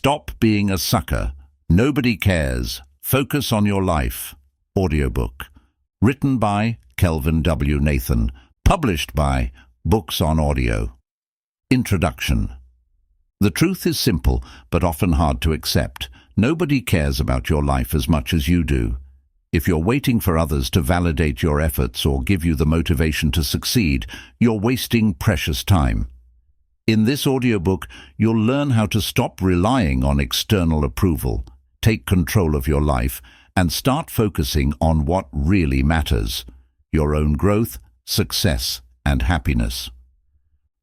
Stop being a sucker. Nobody cares. Focus on your life. Audiobook. Written by Kelvin W. Nathan. Published by Books on Audio. Introduction. The truth is simple, but often hard to accept. Nobody cares about your life as much as you do. If you're waiting for others to validate your efforts or give you the motivation to succeed, you're wasting precious time. In this audiobook, you'll learn how to stop relying on external approval, take control of your life, and start focusing on what really matters: your own growth, success, and happiness.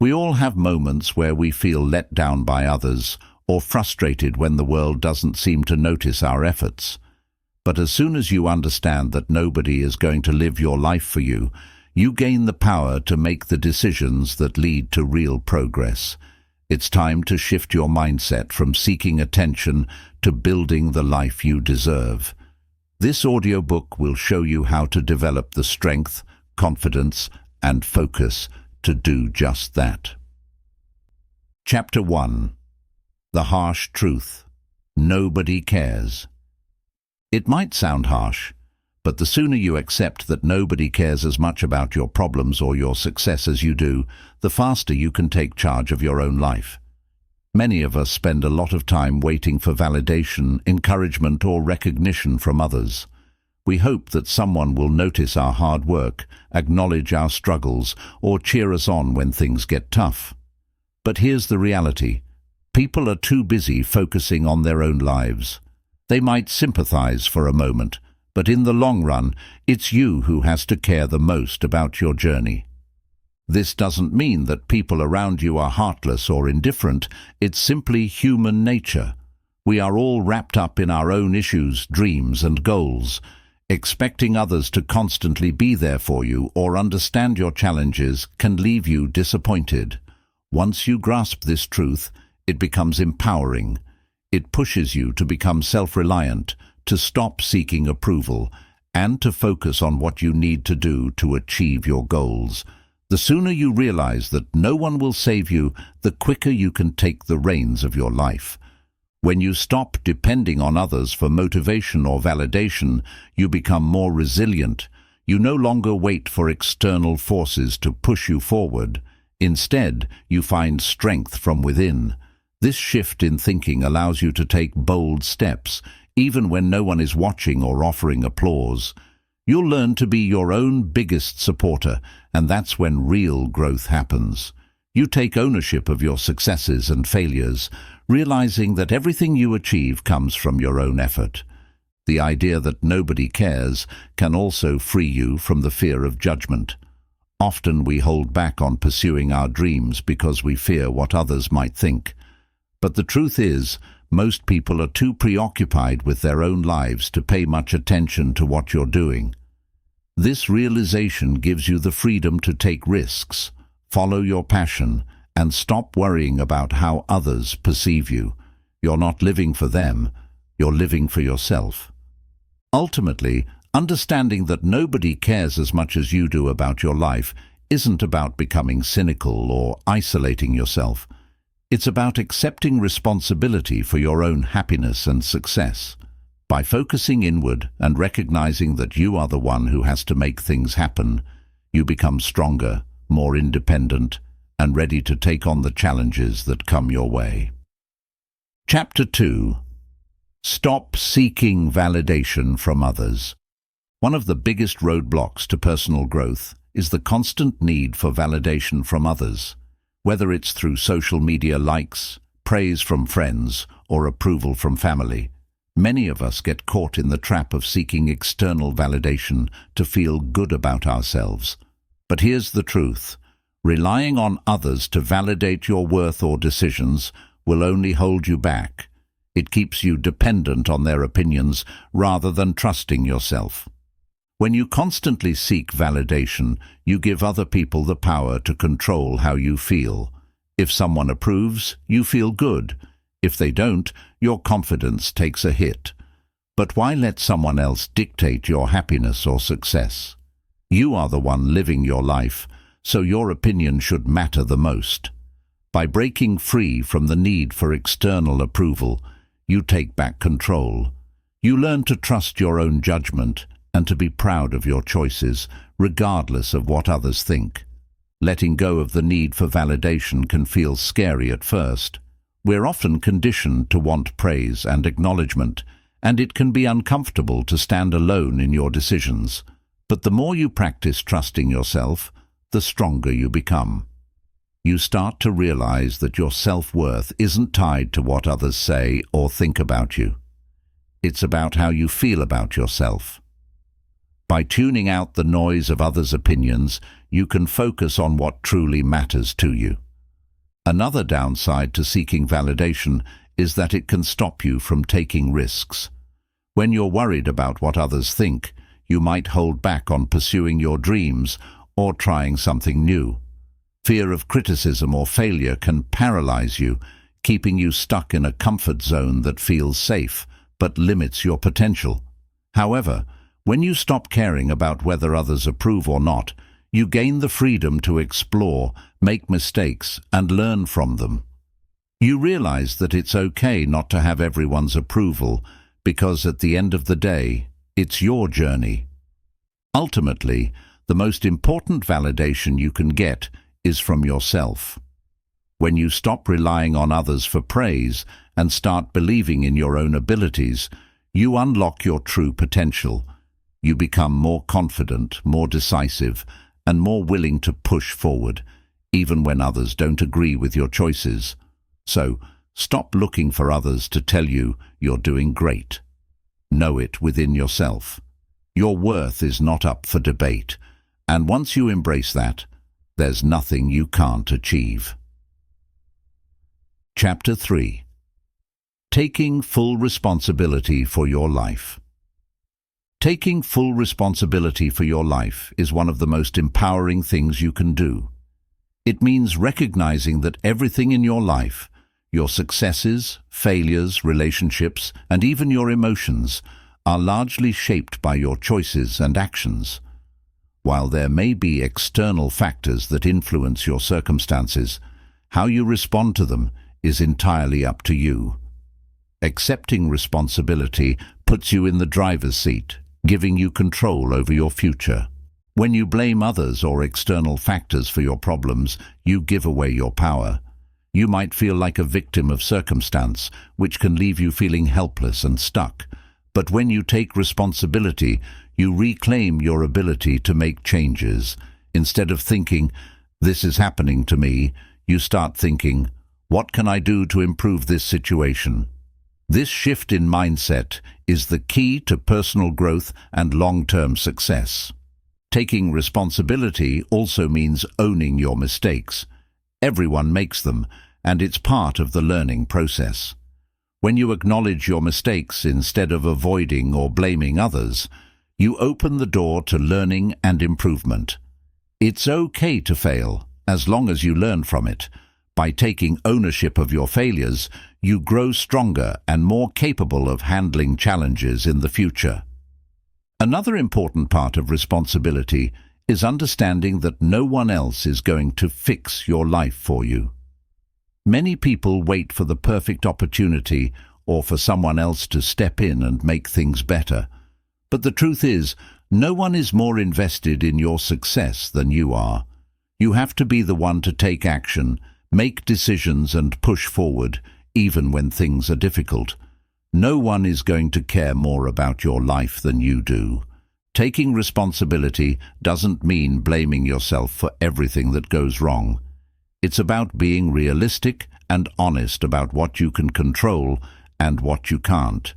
We all have moments where we feel let down by others or frustrated when the world doesn't seem to notice our efforts. But as soon as you understand that nobody is going to live your life for you, you gain the power to make the decisions that lead to real progress. It's time to shift your mindset from seeking attention to building the life you deserve. This audiobook will show you how to develop the strength, confidence, and focus to do just that. Chapter 1. The Harsh Truth. Nobody cares. It might sound harsh, but the sooner you accept that nobody cares as much about your problems or your success as you do, the faster you can take charge of your own life. Many of us spend a lot of time waiting for validation, encouragement, or recognition from others. We hope that someone will notice our hard work, acknowledge our struggles, or cheer us on when things get tough. But here's the reality. People are too busy focusing on their own lives. They might sympathize for a moment, but in the long run, it's you who has to care the most about your journey. This doesn't mean that people around you are heartless or indifferent. It's simply human nature. We are all wrapped up in our own issues, dreams, and goals. Expecting others to constantly be there for you or understand your challenges can leave you disappointed. Once you grasp this truth, it becomes empowering. It pushes you to become self-reliant, to stop seeking approval, and to focus on what you need to do to achieve your goals. The sooner you realize that no one will save you, the quicker you can take the reins of your life. When you stop depending on others for motivation or validation, you become more resilient. You no longer wait for external forces to push you forward. Instead, you find strength from within. This shift in thinking allows you to take bold steps, even when no one is watching or offering applause. You'll learn to be your own biggest supporter, and that's when real growth happens. You take ownership of your successes and failures, realizing that everything you achieve comes from your own effort. The idea that nobody cares can also free you from the fear of judgment. Often we hold back on pursuing our dreams because we fear what others might think. But the truth is, most people are too preoccupied with their own lives to pay much attention to what you're doing. This realization gives you the freedom to take risks, follow your passion, and stop worrying about how others perceive you. You're not living for them, you're living for yourself. Ultimately, understanding that nobody cares as much as you do about your life isn't about becoming cynical or isolating yourself. It's about accepting responsibility for your own happiness and success. By focusing inward and recognizing that you are the one who has to make things happen, you become stronger, more independent, and ready to take on the challenges that come your way. Chapter 2. Stop seeking validation from others. One of the biggest roadblocks to personal growth is the constant need for validation from others. Whether it's through social media likes, praise from friends, or approval from family, many of us get caught in the trap of seeking external validation to feel good about ourselves. But here's the truth. Relying on others to validate your worth or decisions will only hold you back. It keeps you dependent on their opinions rather than trusting yourself. When you constantly seek validation, you give other people the power to control how you feel. If someone approves, you feel good. If they don't, your confidence takes a hit. But why let someone else dictate your happiness or success? You are the one living your life, so your opinion should matter the most. By breaking free from the need for external approval, you take back control. You learn to trust your own judgment and to be proud of your choices, regardless of what others think. Letting go of the need for validation can feel scary at first. We're often conditioned to want praise and acknowledgement, and it can be uncomfortable to stand alone in your decisions. But the more you practice trusting yourself, the stronger you become. You start to realize that your self-worth isn't tied to what others say or think about you. It's about how you feel about yourself. By tuning out the noise of others' opinions, you can focus on what truly matters to you. Another downside to seeking validation is that it can stop you from taking risks. When you're worried about what others think, you might hold back on pursuing your dreams or trying something new. Fear of criticism or failure can paralyze you, keeping you stuck in a comfort zone that feels safe but limits your potential. However, when you stop caring about whether others approve or not, you gain the freedom to explore, make mistakes, and learn from them. You realize that it's okay not to have everyone's approval, because at the end of the day, it's your journey. Ultimately, the most important validation you can get is from yourself. When you stop relying on others for praise and start believing in your own abilities, you unlock your true potential. You become more confident, more decisive, and more willing to push forward, even when others don't agree with your choices. So, stop looking for others to tell you you're doing great. Know it within yourself. Your worth is not up for debate, and once you embrace that, there's nothing you can't achieve. Chapter 3. Taking full responsibility for your life. Taking full responsibility for your life is one of the most empowering things you can do. It means recognizing that everything in your life, your successes, failures, relationships, and even your emotions, are largely shaped by your choices and actions. While there may be external factors that influence your circumstances, how you respond to them is entirely up to you. Accepting responsibility puts you in the driver's seat, giving you control over your future. When you blame others or external factors for your problems, you give away your power. You might feel like a victim of circumstance, which can leave you feeling helpless and stuck. But when you take responsibility, you reclaim your ability to make changes. Instead of thinking, "This is happening to me," you start thinking, "What can I do to improve this situation?" This shift in mindset is the key to personal growth and long-term success. Taking responsibility also means owning your mistakes. Everyone makes them, and it's part of the learning process. When you acknowledge your mistakes instead of avoiding or blaming others, you open the door to learning and improvement. It's okay to fail, as long as you learn from it. By taking ownership of your failures, you grow stronger and more capable of handling challenges in the future. Another important part of responsibility is understanding that no one else is going to fix your life for you. Many people wait for the perfect opportunity or for someone else to step in and make things better. But the truth is, no one is more invested in your success than you are. You have to be the one to take action, make decisions and push forward, even when things are difficult. No one is going to care more about your life than you do. Taking responsibility doesn't mean blaming yourself for everything that goes wrong. It's about being realistic and honest about what you can control and what you can't.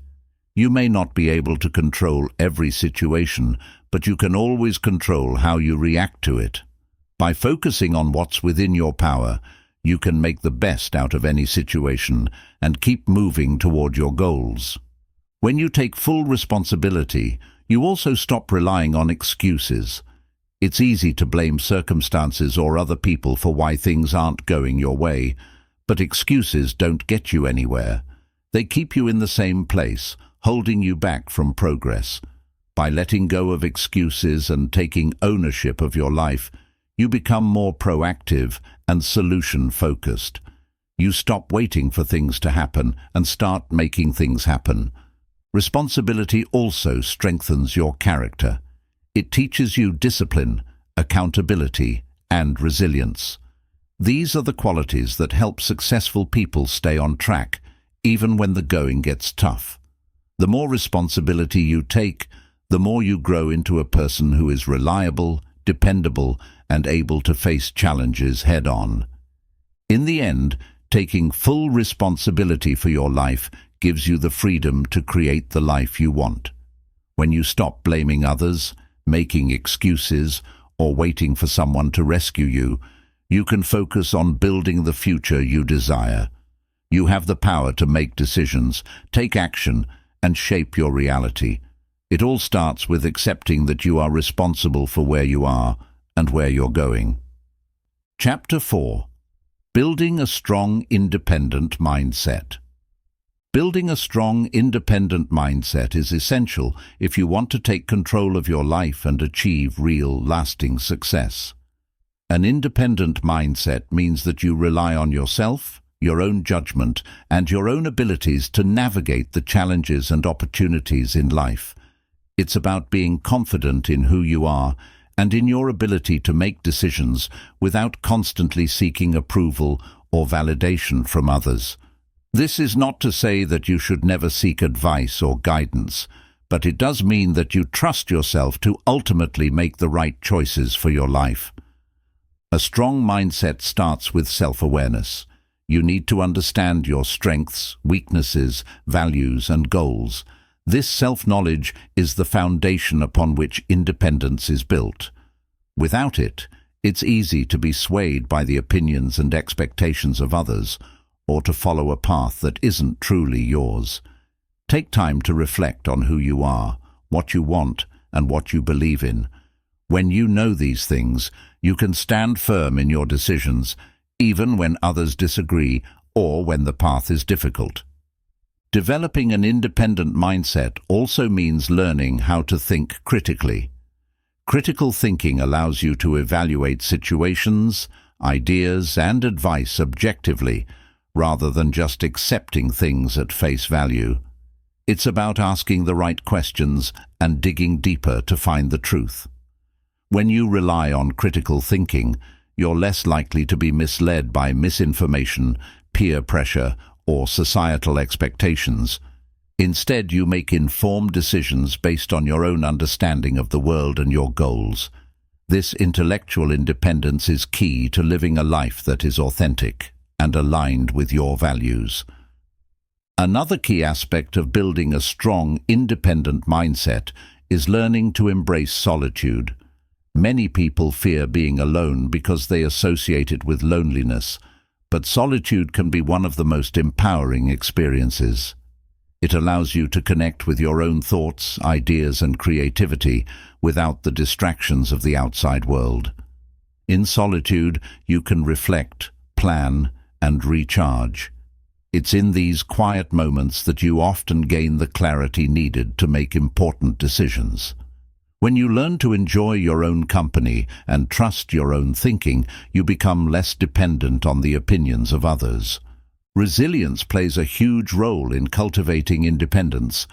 You may not be able to control every situation, but you can always control how you react to it. By focusing on what's within your power, you can make the best out of any situation and keep moving toward your goals. When you take full responsibility, you also stop relying on excuses. It's easy to blame circumstances or other people for why things aren't going your way, but excuses don't get you anywhere. They keep you in the same place, holding you back from progress. By letting go of excuses and taking ownership of your life, you become more proactive and solution-focused. You stop waiting for things to happen and start making things happen. Responsibility also strengthens your character. It teaches you discipline, accountability, and resilience. These are the qualities that help successful people stay on track, even when the going gets tough. The more responsibility you take, the more you grow into a person who is reliable, dependable, and able to face challenges head-on. In the end, taking full responsibility for your life gives you the freedom to create the life you want. When you stop blaming others, making excuses, or waiting for someone to rescue you, you can focus on building the future you desire. You have the power to make decisions, take action, and shape your reality. It all starts with accepting that you are responsible for where you are and where you're going. Chapter 4. Building a strong, independent mindset. Building a strong, independent mindset is essential if you want to take control of your life and achieve real, lasting success. An independent mindset means that you rely on yourself, your own judgment, and your own abilities to navigate the challenges and opportunities in life. It's about being confident in who you are and in your ability to make decisions without constantly seeking approval or validation from others. This is not to say that you should never seek advice or guidance, but it does mean that you trust yourself to ultimately make the right choices for your life. A strong mindset starts with self-awareness. You need to understand your strengths, weaknesses, values, and goals. This self-knowledge is the foundation upon which independence is built. Without it, it's easy to be swayed by the opinions and expectations of others, or to follow a path that isn't truly yours. Take time to reflect on who you are, what you want, and what you believe in. When you know these things, you can stand firm in your decisions, even when others disagree or when the path is difficult. Developing an independent mindset also means learning how to think critically. Critical thinking allows you to evaluate situations, ideas, and advice objectively, rather than just accepting things at face value. It's about asking the right questions and digging deeper to find the truth. When you rely on critical thinking, you're less likely to be misled by misinformation, peer pressure, or societal expectations. Instead, you make informed decisions based on your own understanding of the world and your goals. This intellectual independence is key to living a life that is authentic and aligned with your values. Another key aspect of building a strong, independent mindset is learning to embrace solitude. Many people fear being alone because they associate it with loneliness, but solitude can be one of the most empowering experiences. It allows you to connect with your own thoughts, ideas, and creativity without the distractions of the outside world. In solitude, you can reflect, plan, and recharge. It's in these quiet moments that you often gain the clarity needed to make important decisions. When you learn to enjoy your own company and trust your own thinking, you become less dependent on the opinions of others. Resilience plays a huge role in cultivating independence.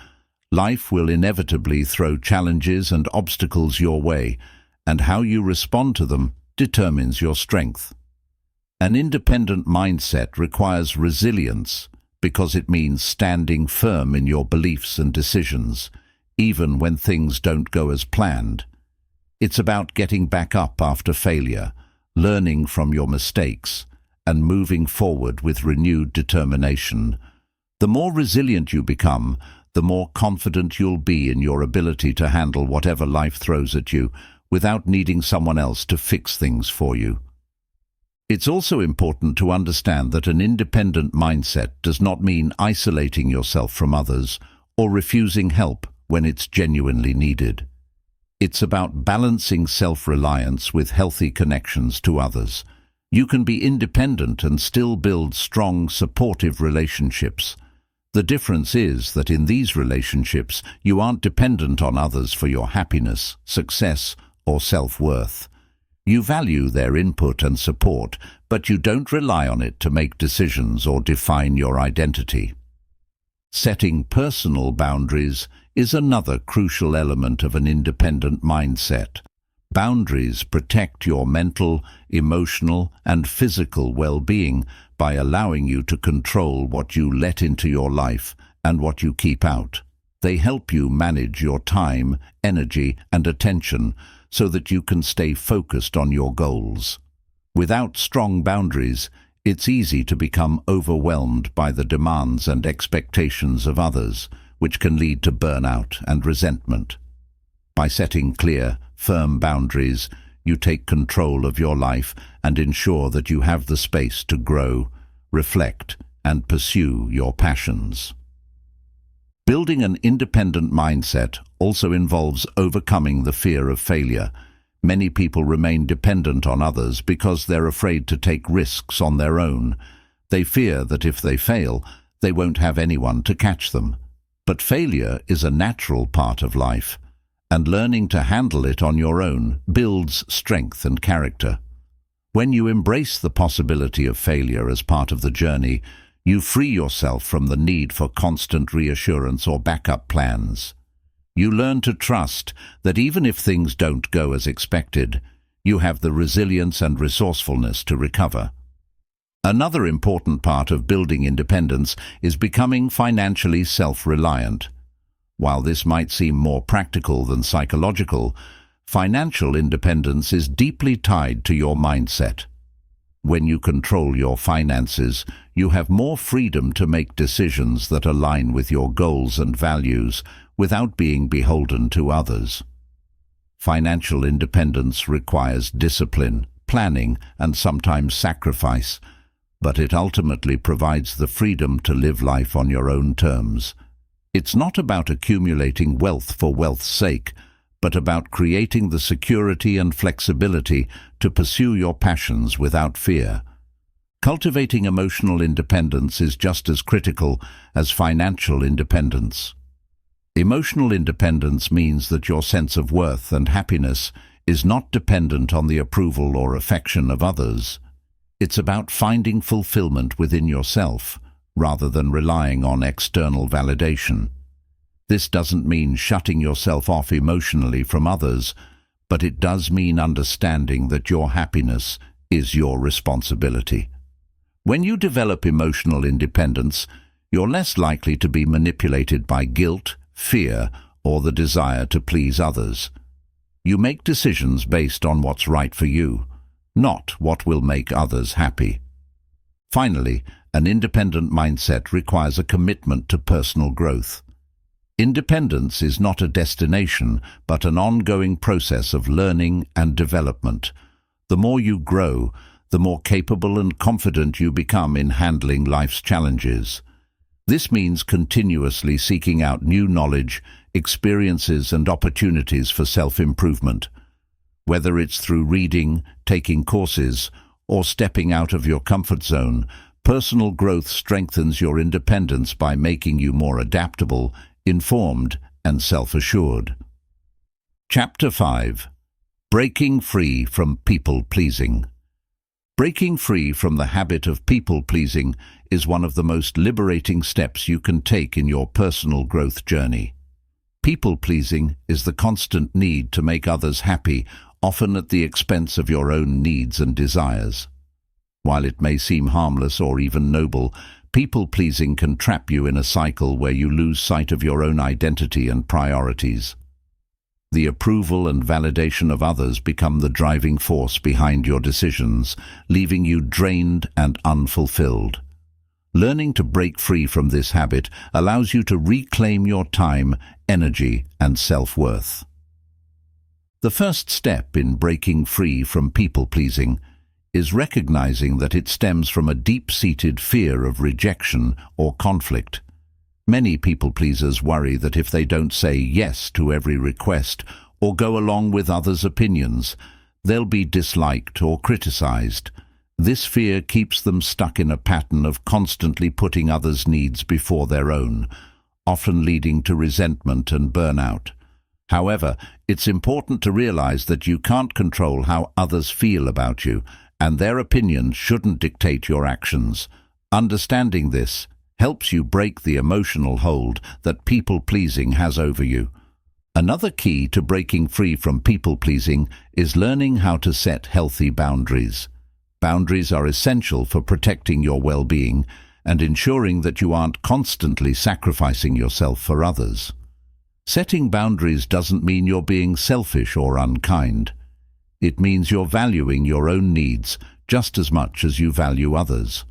Life will inevitably throw challenges and obstacles your way, and how you respond to them determines your strength. An independent mindset requires resilience because it means standing firm in your beliefs and decisions, even when things don't go as planned. It's about getting back up after failure, learning from your mistakes, and moving forward with renewed determination. The more resilient you become, the more confident you'll be in your ability to handle whatever life throws at you without needing someone else to fix things for you. It's also important to understand that an independent mindset does not mean isolating yourself from others or refusing help when it's genuinely needed. It's about balancing self-reliance with healthy connections to others. You can be independent and still build strong, supportive relationships. The difference is that in these relationships, you aren't dependent on others for your happiness, success, or self-worth. You value their input and support, but you don't rely on it to make decisions or define your identity. Setting personal boundaries is another crucial element of an independent mindset. Boundaries protect your mental, emotional, and physical well-being by allowing you to control what you let into your life and what you keep out. They help you manage your time, energy, and attention so that you can stay focused on your goals. Without strong boundaries, it's easy to become overwhelmed by the demands and expectations of others, which can lead to burnout and resentment. By setting clear, firm boundaries, you take control of your life and ensure that you have the space to grow, reflect, and pursue your passions. Building an independent mindset also involves overcoming the fear of failure. Many people remain dependent on others because they're afraid to take risks on their own. They fear that if they fail, they won't have anyone to catch them. But failure is a natural part of life, and learning to handle it on your own builds strength and character. When you embrace the possibility of failure as part of the journey, you free yourself from the need for constant reassurance or backup plans. You learn to trust that even if things don't go as expected, you have the resilience and resourcefulness to recover. Another important part of building independence is becoming financially self-reliant. While this might seem more practical than psychological, financial independence is deeply tied to your mindset. When you control your finances, you have more freedom to make decisions that align with your goals and values without being beholden to others. Financial independence requires discipline, planning, and sometimes sacrifice, but it ultimately provides the freedom to live life on your own terms. It's not about accumulating wealth for wealth's sake, but about creating the security and flexibility to pursue your passions without fear. Cultivating emotional independence is just as critical as financial independence. Emotional independence means that your sense of worth and happiness is not dependent on the approval or affection of others. It's about finding fulfillment within yourself, rather than relying on external validation. This doesn't mean shutting yourself off emotionally from others, but it does mean understanding that your happiness is your responsibility. When you develop emotional independence, you're less likely to be manipulated by guilt, fear, or the desire to please others. You make decisions based on what's right for you, not what will make others happy. Finally, an independent mindset requires a commitment to personal growth. Independence is not a destination, but an ongoing process of learning and development. The more you grow, the more capable and confident you become in handling life's challenges. This means continuously seeking out new knowledge, experiences, and opportunities for self-improvement. Whether it's through reading, taking courses, or stepping out of your comfort zone, personal growth strengthens your independence by making you more adaptable, informed, and self-assured. Chapter 5. Breaking free from people-pleasing. Breaking free from the habit of people-pleasing is one of the most liberating steps you can take in your personal growth journey. People-pleasing is the constant need to make others happy, often at the expense of your own needs and desires. While it may seem harmless or even noble, people-pleasing can trap you in a cycle where you lose sight of your own identity and priorities. The approval and validation of others become the driving force behind your decisions, leaving you drained and unfulfilled. Learning to break free from this habit allows you to reclaim your time, energy, and self-worth. The first step in breaking free from people-pleasing is recognizing that it stems from a deep-seated fear of rejection or conflict. Many people-pleasers worry that if they don't say yes to every request or go along with others' opinions, they'll be disliked or criticized. This fear keeps them stuck in a pattern of constantly putting others' needs before their own, often leading to resentment and burnout. However, it's important to realize that you can't control how others feel about you, and their opinions shouldn't dictate your actions. Understanding this helps you break the emotional hold that people-pleasing has over you. Another key to breaking free from people-pleasing is learning how to set healthy boundaries. Boundaries are essential for protecting your well-being and ensuring that you aren't constantly sacrificing yourself for others. Setting boundaries doesn't mean you're being selfish or unkind. It means you're valuing your own needs just as much as you value others.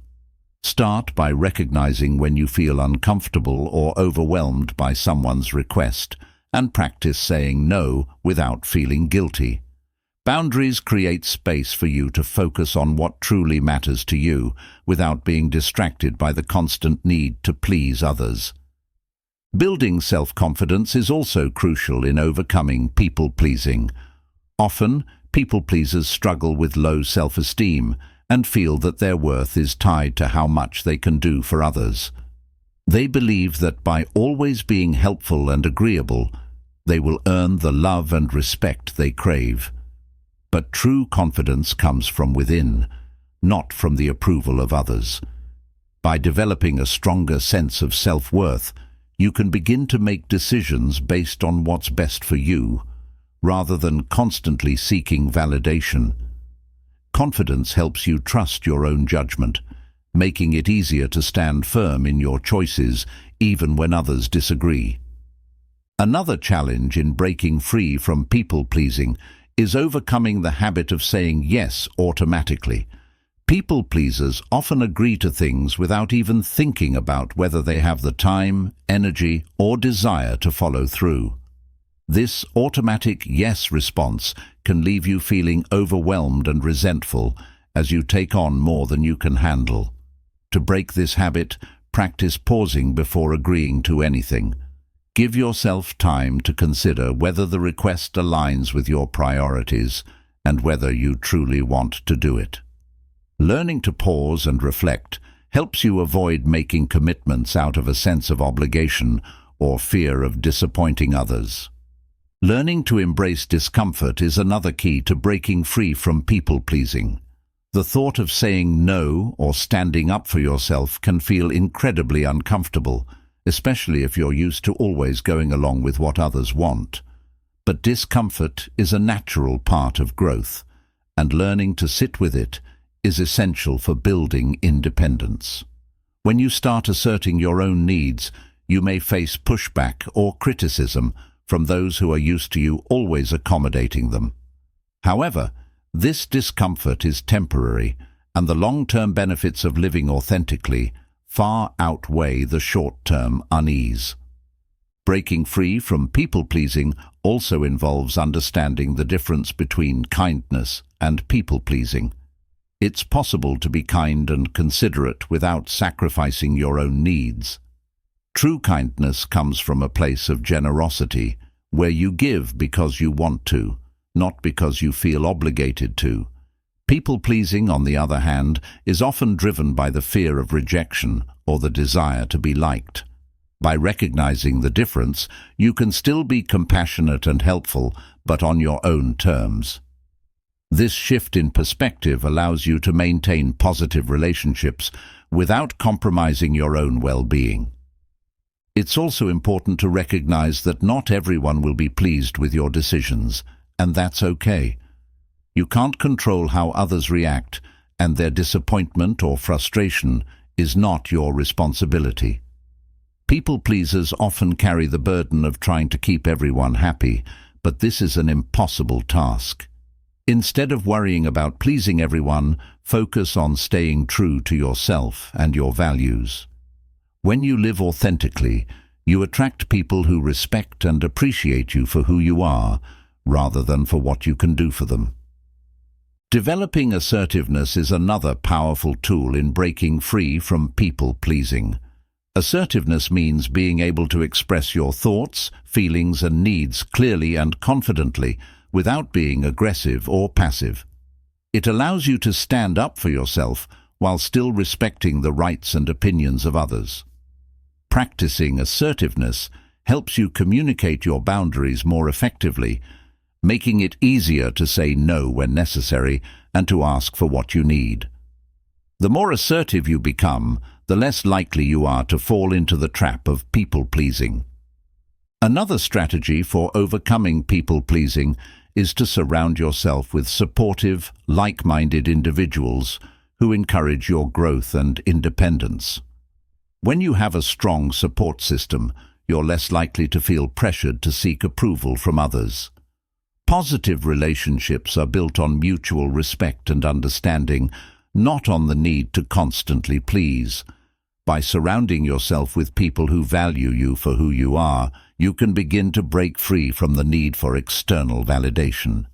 Start by recognizing when you feel uncomfortable or overwhelmed by someone's request, and practice saying no without feeling guilty. Boundaries create space for you to focus on what truly matters to you without being distracted by the constant need to please others. Building self-confidence is also crucial in overcoming people-pleasing. Often, people-pleasers struggle with low self-esteem and feel that their worth is tied to how much they can do for others. They believe that by always being helpful and agreeable, they will earn the love and respect they crave. But true confidence comes from within, not from the approval of others. By developing a stronger sense of self-worth, you can begin to make decisions based on what's best for you, rather than constantly seeking validation. Confidence helps you trust your own judgment, making it easier to stand firm in your choices even when others disagree. Another challenge in breaking free from people-pleasing is overcoming the habit of saying yes automatically. People-pleasers often agree to things without even thinking about whether they have the time, energy, or desire to follow through. This automatic yes response can leave you feeling overwhelmed and resentful as you take on more than you can handle. To break this habit, practice pausing before agreeing to anything. Give yourself time to consider whether the request aligns with your priorities and whether you truly want to do it. Learning to pause and reflect helps you avoid making commitments out of a sense of obligation or fear of disappointing others. Learning to embrace discomfort is another key to breaking free from people-pleasing. The thought of saying no or standing up for yourself can feel incredibly uncomfortable, especially if you're used to always going along with what others want. But discomfort is a natural part of growth, and learning to sit with it is essential for building independence. When you start asserting your own needs, you may face pushback or criticism from those who are used to you always accommodating them. However, this discomfort is temporary, and the long-term benefits of living authentically far outweigh the short-term unease. Breaking free from people-pleasing also involves understanding the difference between kindness and people-pleasing. It's possible to be kind and considerate without sacrificing your own needs. True kindness comes from a place of generosity, where you give because you want to, not because you feel obligated to. People-pleasing, on the other hand, is often driven by the fear of rejection or the desire to be liked. By recognizing the difference, you can still be compassionate and helpful, but on your own terms. This shift in perspective allows you to maintain positive relationships without compromising your own well-being. It's also important to recognize that not everyone will be pleased with your decisions, and that's okay. You can't control how others react, and their disappointment or frustration is not your responsibility. People-pleasers often carry the burden of trying to keep everyone happy, but this is an impossible task. Instead of worrying about pleasing everyone, focus on staying true to yourself and your values. When you live authentically, you attract people who respect and appreciate you for who you are, rather than for what you can do for them. Developing assertiveness is another powerful tool in breaking free from people-pleasing. Assertiveness means being able to express your thoughts, feelings, and needs clearly and confidently, without being aggressive or passive. It allows you to stand up for yourself while still respecting the rights and opinions of others. Practicing assertiveness helps you communicate your boundaries more effectively, making it easier to say no when necessary and to ask for what you need. The more assertive you become, the less likely you are to fall into the trap of people-pleasing. Another strategy for overcoming people-pleasing is to surround yourself with supportive, like-minded individuals who encourage your growth and independence. When you have a strong support system, you're less likely to feel pressured to seek approval from others. Positive relationships are built on mutual respect and understanding, not on the need to constantly please. By surrounding yourself with people who value you for who you are, you can begin to break free from the need for external validation.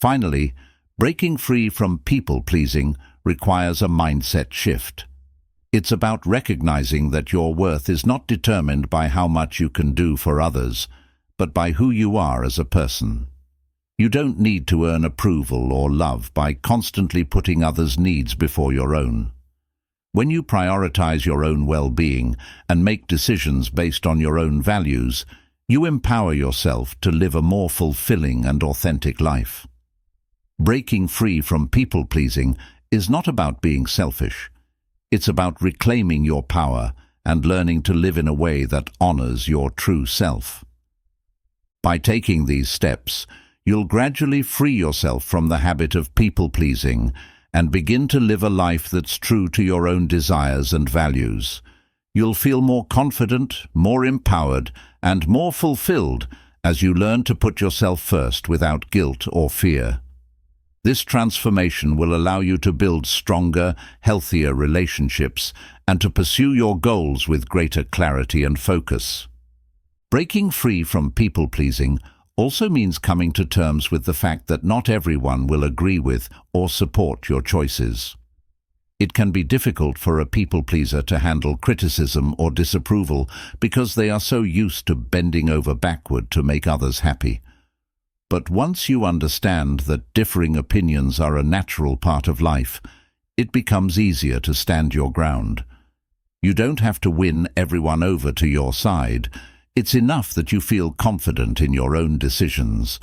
Finally, breaking free from people-pleasing requires a mindset shift. It's about recognizing that your worth is not determined by how much you can do for others, but by who you are as a person. You don't need to earn approval or love by constantly putting others' needs before your own. When you prioritize your own well-being and make decisions based on your own values, you empower yourself to live a more fulfilling and authentic life. Breaking free from people-pleasing is not about being selfish. It's about reclaiming your power and learning to live in a way that honors your true self. By taking these steps, you'll gradually free yourself from the habit of people-pleasing and begin to live a life that's true to your own desires and values. You'll feel more confident, more empowered, and more fulfilled as you learn to put yourself first without guilt or fear. This transformation will allow you to build stronger, healthier relationships and to pursue your goals with greater clarity and focus. Breaking free from people-pleasing also means coming to terms with the fact that not everyone will agree with or support your choices. It can be difficult for a people-pleaser to handle criticism or disapproval because they are so used to bending over backward to make others happy. But once you understand that differing opinions are a natural part of life, it becomes easier to stand your ground. You don't have to win everyone over to your side. It's enough that you feel confident in your own decisions.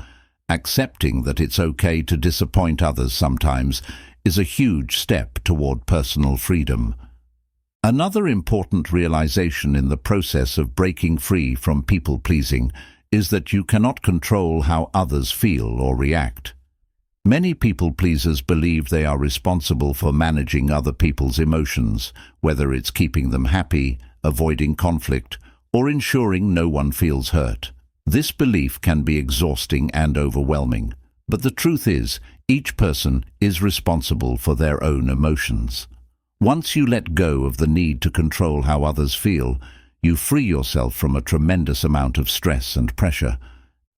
Accepting that it's okay to disappoint others sometimes is a huge step toward personal freedom. Another important realization in the process of breaking free from people-pleasing is that you cannot control how others feel or react. Many people-pleasers believe they are responsible for managing other people's emotions, whether it's keeping them happy, avoiding conflict, or ensuring no one feels hurt. This belief can be exhausting and overwhelming, but the truth is, each person is responsible for their own emotions. Once you let go of the need to control how others feel, you free yourself from a tremendous amount of stress and pressure.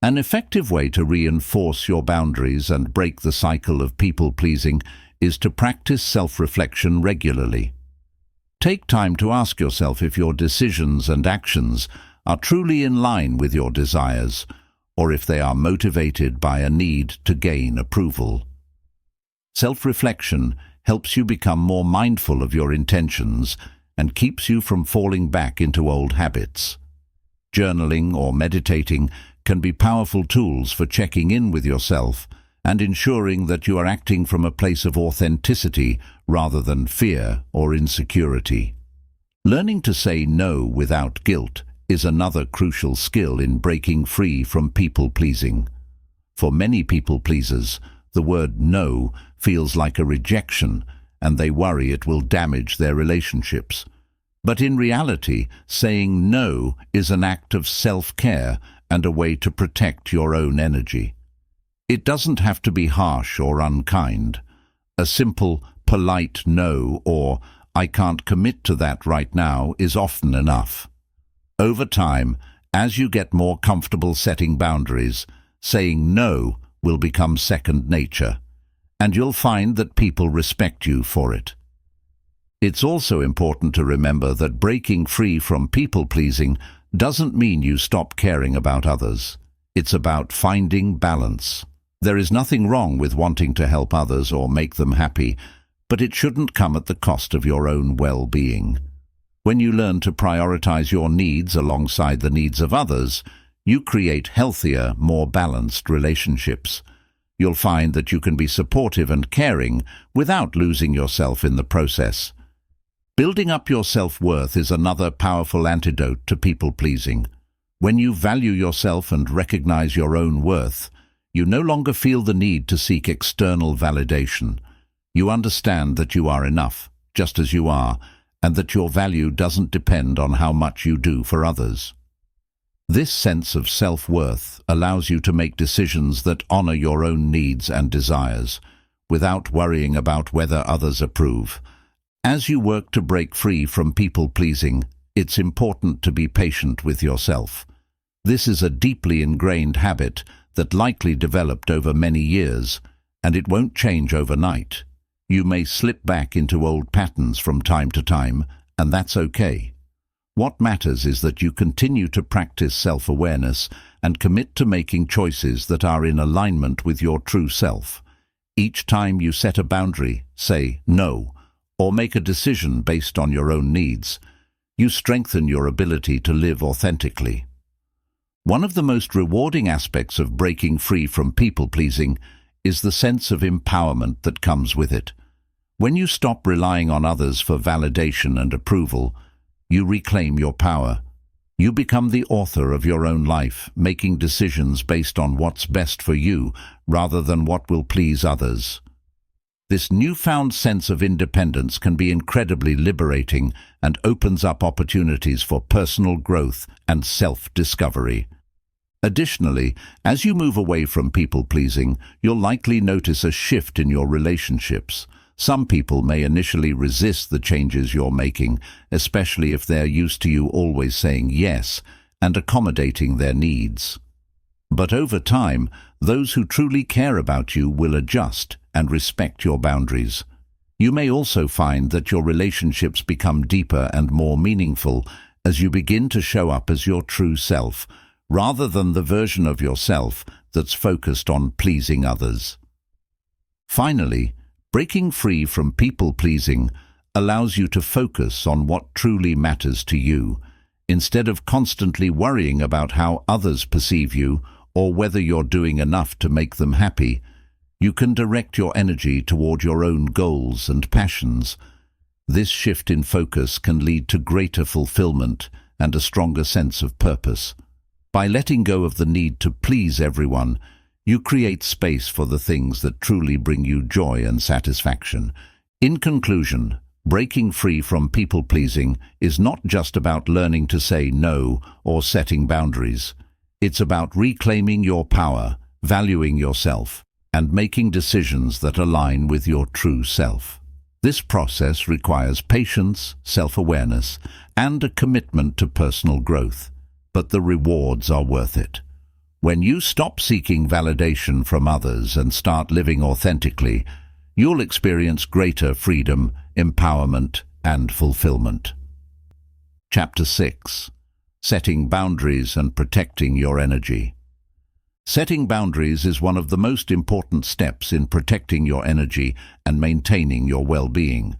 An effective way to reinforce your boundaries and break the cycle of people-pleasing is to practice self-reflection regularly. Take time to ask yourself if your decisions and actions are truly in line with your desires, or if they are motivated by a need to gain approval. Self-reflection helps you become more mindful of your intentions and keeps you from falling back into old habits. Journaling or meditating can be powerful tools for checking in with yourself and ensuring that you are acting from a place of authenticity rather than fear or insecurity. Learning to say no without guilt is another crucial skill in breaking free from people-pleasing. For many people-pleasers, the word no feels like a rejection, and they worry it will damage their relationships. But in reality, saying no is an act of self-care and a way to protect your own energy. It doesn't have to be harsh or unkind. A simple, polite no or "I can't commit to that right now" is often enough. Over time, as you get more comfortable setting boundaries, saying no will become second nature, and you'll find that people respect you for it. It's also important to remember that breaking free from people-pleasing doesn't mean you stop caring about others. It's about finding balance. There is nothing wrong with wanting to help others or make them happy, but it shouldn't come at the cost of your own well-being. When you learn to prioritize your needs alongside the needs of others, you create healthier, more balanced relationships. You'll find that you can be supportive and caring without losing yourself in the process. Building up your self-worth is another powerful antidote to people-pleasing. When you value yourself and recognize your own worth, you no longer feel the need to seek external validation. You understand that you are enough, just as you are, and that your value doesn't depend on how much you do for others. This sense of self-worth allows you to make decisions that honor your own needs and desires, without worrying about whether others approve. As you work to break free from people-pleasing, it's important to be patient with yourself. This is a deeply ingrained habit that likely developed over many years, and it won't change overnight. You may slip back into old patterns from time to time, and that's okay. What matters is that you continue to practice self-awareness and commit to making choices that are in alignment with your true self. Each time you set a boundary, say no, or make a decision based on your own needs, you strengthen your ability to live authentically. One of the most rewarding aspects of breaking free from people-pleasing is the sense of empowerment that comes with it. When you stop relying on others for validation and approval, you reclaim your power. You become the author of your own life, making decisions based on what's best for you rather than what will please others. This newfound sense of independence can be incredibly liberating and opens up opportunities for personal growth and self-discovery. Additionally, as you move away from people-pleasing, you'll likely notice a shift in your relationships. Some people may initially resist the changes you're making, especially if they're used to you always saying yes and accommodating their needs. But over time, those who truly care about you will adjust and respect your boundaries. You may also find that your relationships become deeper and more meaningful as you begin to show up as your true self, rather than the version of yourself that's focused on pleasing others. Finally, breaking free from people-pleasing allows you to focus on what truly matters to you, instead of constantly worrying about how others perceive you or whether you're doing enough to make them happy. You can direct your energy toward your own goals and passions. This shift in focus can lead to greater fulfillment and a stronger sense of purpose. By letting go of the need to please everyone, you create space for the things that truly bring you joy and satisfaction. In conclusion, breaking free from people-pleasing is not just about learning to say no or setting boundaries. It's about reclaiming your power, valuing yourself, and making decisions that align with your true self. This process requires patience, self-awareness, and a commitment to personal growth, but the rewards are worth it. When you stop seeking validation from others and start living authentically, you'll experience greater freedom, empowerment, and fulfillment. Chapter 6. Setting boundaries and protecting your energy. Setting boundaries is one of the most important steps in protecting your energy and maintaining your well-being.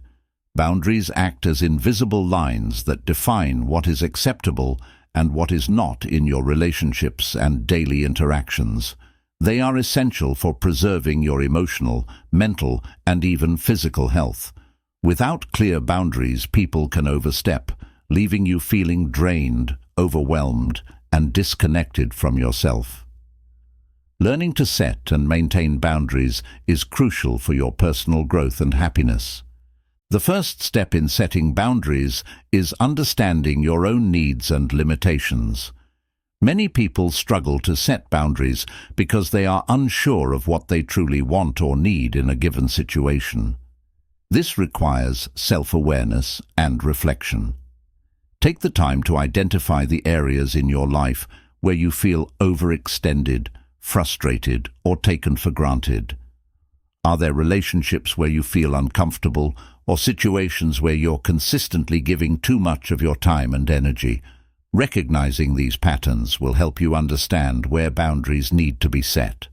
Boundaries act as invisible lines that define what is acceptable and what is not in your relationships and daily interactions. They are essential for preserving your emotional, mental, and even physical health. Without clear boundaries, people can overstep, leaving you feeling drained, overwhelmed, and disconnected from yourself. Learning to set and maintain boundaries is crucial for your personal growth and happiness. The first step in setting boundaries is understanding your own needs and limitations. Many people struggle to set boundaries because they are unsure of what they truly want or need in a given situation. This requires self-awareness and reflection. Take the time to identify the areas in your life where you feel overextended, frustrated, or taken for granted. Are there relationships where you feel uncomfortable, or situations where you're consistently giving too much of your time and energy? Recognizing these patterns will help you understand where boundaries need to be set.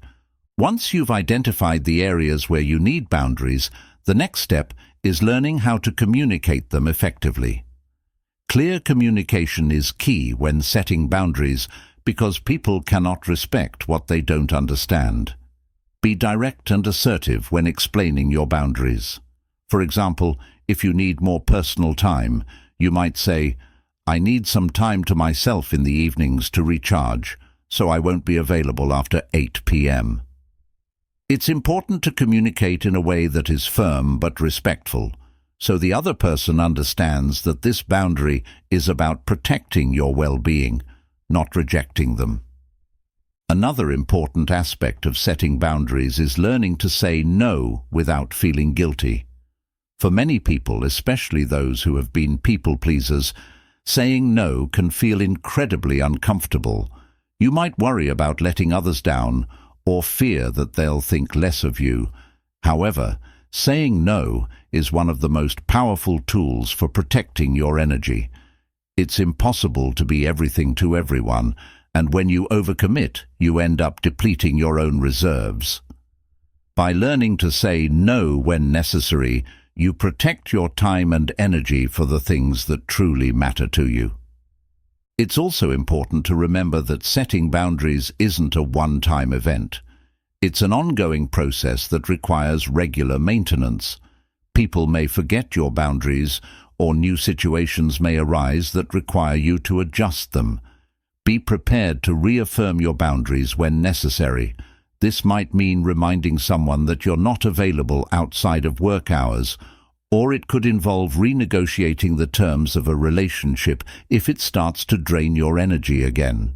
Once you've identified the areas where you need boundaries, the next step is learning how to communicate them effectively. Clear communication is key when setting boundaries because people cannot respect what they don't understand. Be direct and assertive when explaining your boundaries. For example, if you need more personal time, you might say, "I need some time to myself in the evenings to recharge, so I won't be available after 8 p.m." It's important to communicate in a way that is firm but respectful, so the other person understands that this boundary is about protecting your well-being, not rejecting them. Another important aspect of setting boundaries is learning to say no without feeling guilty. For many people, especially those who have been people pleasers, saying no can feel incredibly uncomfortable. You might worry about letting others down or fear that they'll think less of you. However, saying no is one of the most powerful tools for protecting your energy. It's impossible to be everything to everyone, and when you overcommit, you end up depleting your own reserves. By learning to say no when necessary, you protect your time and energy for the things that truly matter to you. It's also important to remember that setting boundaries isn't a one-time event. It's an ongoing process that requires regular maintenance. People may forget your boundaries, or new situations may arise that require you to adjust them. Be prepared to reaffirm your boundaries when necessary. This might mean reminding someone that you're not available outside of work hours, or it could involve renegotiating the terms of a relationship if it starts to drain your energy again.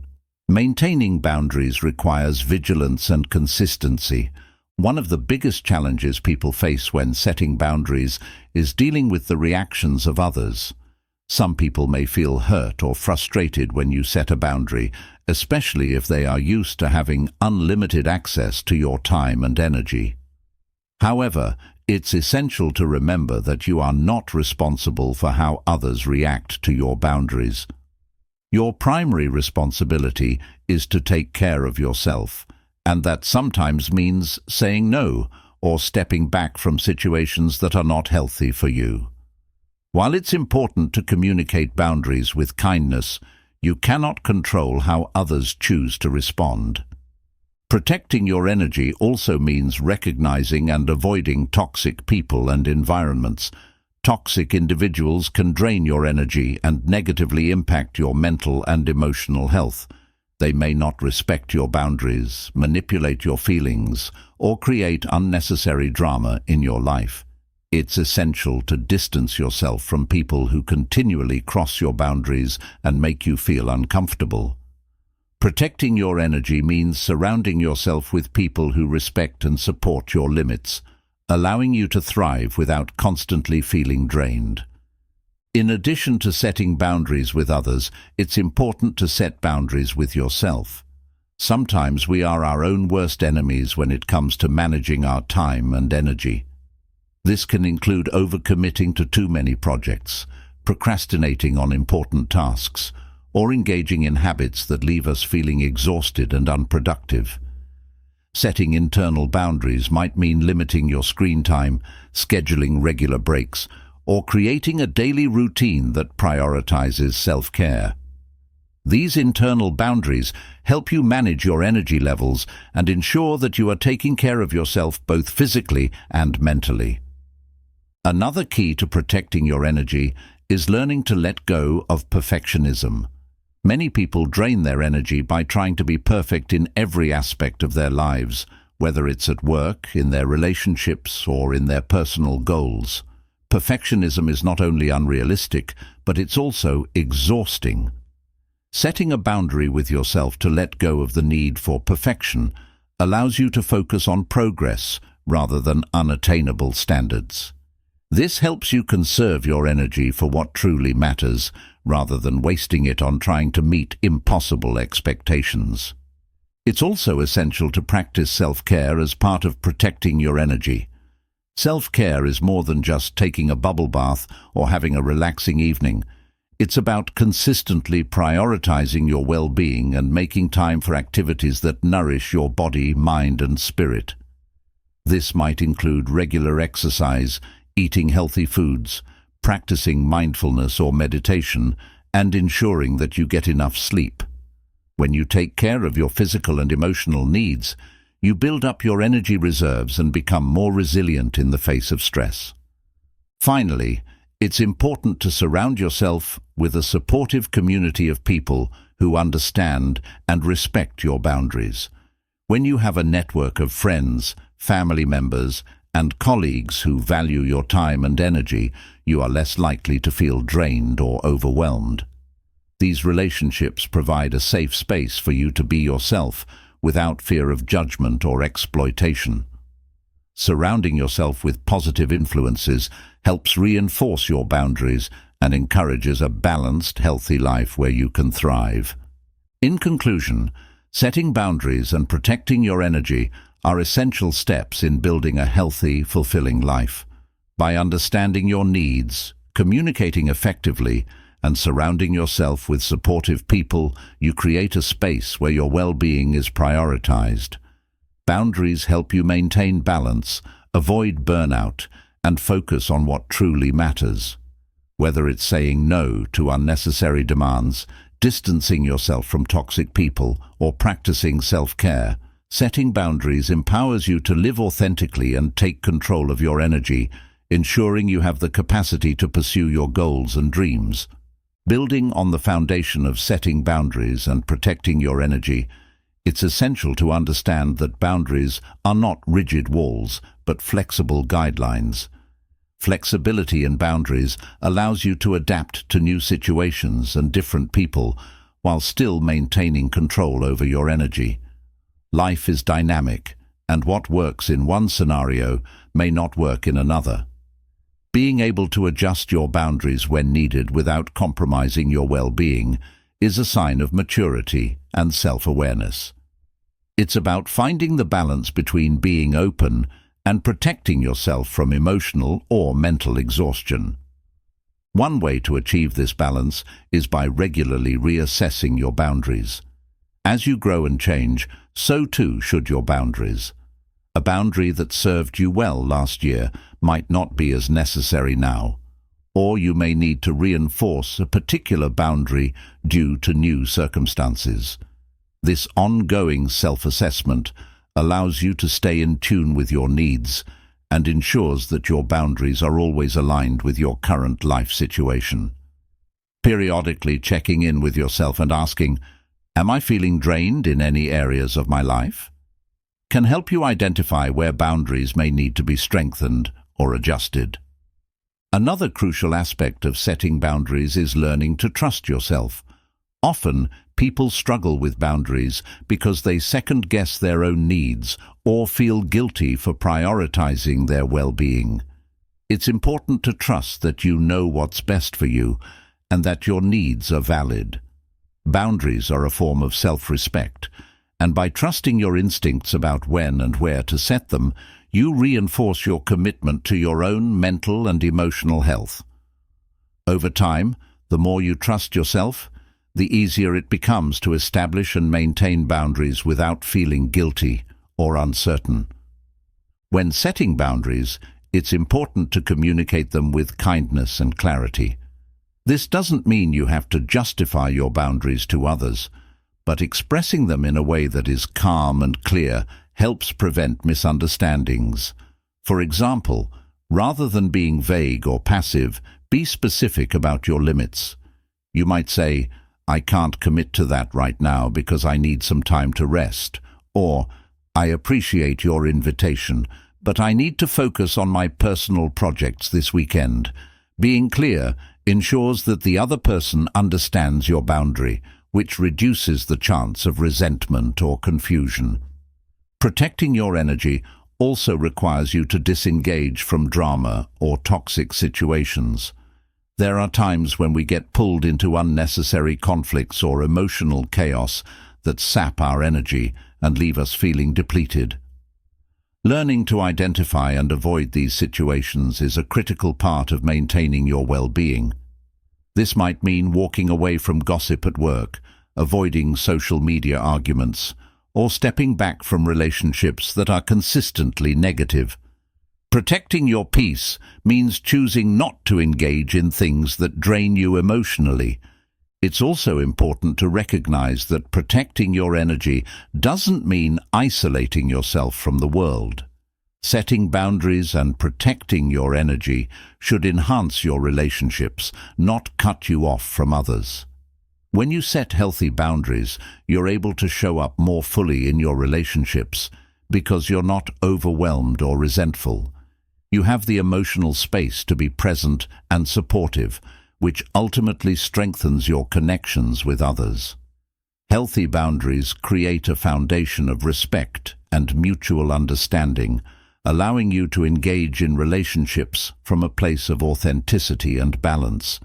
Maintaining boundaries requires vigilance and consistency. One of the biggest challenges people face when setting boundaries is dealing with the reactions of others. Some people may feel hurt or frustrated when you set a boundary, especially if they are used to having unlimited access to your time and energy. However, it's essential to remember that you are not responsible for how others react to your boundaries. Your primary responsibility is to take care of yourself, and that sometimes means saying no or stepping back from situations that are not healthy for you. While it's important to communicate boundaries with kindness, you cannot control how others choose to respond. Protecting your energy also means recognizing and avoiding toxic people and environments. Toxic individuals can drain your energy and negatively impact your mental and emotional health. They may not respect your boundaries, manipulate your feelings, or create unnecessary drama in your life. It's essential to distance yourself from people who continually cross your boundaries and make you feel uncomfortable. Protecting your energy means surrounding yourself with people who respect and support your limits, allowing you to thrive without constantly feeling drained. In addition to setting boundaries with others, it's important to set boundaries with yourself. Sometimes we are our own worst enemies when it comes to managing our time and energy. This can include overcommitting to too many projects, procrastinating on important tasks, or engaging in habits that leave us feeling exhausted and unproductive. Setting internal boundaries might mean limiting your screen time, scheduling regular breaks, or creating a daily routine that prioritizes self-care. These internal boundaries help you manage your energy levels and ensure that you are taking care of yourself both physically and mentally. Another key to protecting your energy is learning to let go of perfectionism. Many people drain their energy by trying to be perfect in every aspect of their lives, whether it's at work, in their relationships, or in their personal goals. Perfectionism is not only unrealistic, but it's also exhausting. Setting a boundary with yourself to let go of the need for perfection allows you to focus on progress rather than unattainable standards. This helps you conserve your energy for what truly matters, rather than wasting it on trying to meet impossible expectations. It's also essential to practice self-care as part of protecting your energy. Self-care is more than just taking a bubble bath or having a relaxing evening. It's about consistently prioritizing your well-being and making time for activities that nourish your body, mind, and spirit. This might include regular exercise, eating healthy foods, practicing mindfulness or meditation, and ensuring that you get enough sleep. When you take care of your physical and emotional needs, you build up your energy reserves and become more resilient in the face of stress. Finally, it's important to surround yourself with a supportive community of people who understand and respect your boundaries. When you have a network of friends, family members, and colleagues who value your time and energy, you are less likely to feel drained or overwhelmed. These relationships provide a safe space for you to be yourself without fear of judgment or exploitation. Surrounding yourself with positive influences helps reinforce your boundaries and encourages a balanced, healthy life where you can thrive. In conclusion, setting boundaries and protecting your energy are essential steps in building a healthy, fulfilling life. By understanding your needs, communicating effectively, and surrounding yourself with supportive people, you create a space where your well-being is prioritized. Boundaries help you maintain balance, avoid burnout, and focus on what truly matters. Whether it's saying no to unnecessary demands, distancing yourself from toxic people, or practicing self-care, setting boundaries empowers you to live authentically and take control of your energy, ensuring you have the capacity to pursue your goals and dreams. Building on the foundation of setting boundaries and protecting your energy, it's essential to understand that boundaries are not rigid walls, but flexible guidelines. Flexibility in boundaries allows you to adapt to new situations and different people while still maintaining control over your energy. Life is dynamic, and what works in one scenario may not work in another. Being able to adjust your boundaries when needed without compromising your well-being is a sign of maturity and self-awareness. It's about finding the balance between being open and protecting yourself from emotional or mental exhaustion. One way to achieve this balance is by regularly reassessing your boundaries. As you grow and change, so too should your boundaries. A boundary that served you well last year might not be as necessary now, or you may need to reinforce a particular boundary due to new circumstances. This ongoing self-assessment allows you to stay in tune with your needs and ensures that your boundaries are always aligned with your current life situation. Periodically checking in with yourself and asking, "Am I feeling drained in any areas of my life?" can help you identify where boundaries may need to be strengthened or adjusted. Another crucial aspect of setting boundaries is learning to trust yourself. Often, people struggle with boundaries because they second-guess their own needs or feel guilty for prioritizing their well-being. It's important to trust that you know what's best for you and that your needs are valid. Boundaries are a form of self-respect, and by trusting your instincts about when and where to set them, you reinforce your commitment to your own mental and emotional health. Over time, the more you trust yourself, the easier it becomes to establish and maintain boundaries without feeling guilty or uncertain. When setting boundaries, it's important to communicate them with kindness and clarity. This doesn't mean you have to justify your boundaries to others, but expressing them in a way that is calm and clear helps prevent misunderstandings. For example, rather than being vague or passive, be specific about your limits. You might say, "I can't commit to that right now because I need some time to rest," or "I appreciate your invitation, but I need to focus on my personal projects this weekend." Being clear ensures that the other person understands your boundary, which reduces the chance of resentment or confusion. Protecting your energy also requires you to disengage from drama or toxic situations. There are times when we get pulled into unnecessary conflicts or emotional chaos that sap our energy and leave us feeling depleted. Learning to identify and avoid these situations is a critical part of maintaining your well-being. This might mean walking away from gossip at work, avoiding social media arguments, or stepping back from relationships that are consistently negative. Protecting your peace means choosing not to engage in things that drain you emotionally. It's also important to recognize that protecting your energy doesn't mean isolating yourself from the world. Setting boundaries and protecting your energy should enhance your relationships, not cut you off from others. When you set healthy boundaries, you're able to show up more fully in your relationships because you're not overwhelmed or resentful. You have the emotional space to be present and supportive, which ultimately strengthens your connections with others. Healthy boundaries create a foundation of respect and mutual understanding, allowing you to engage in relationships from a place of authenticity and balance.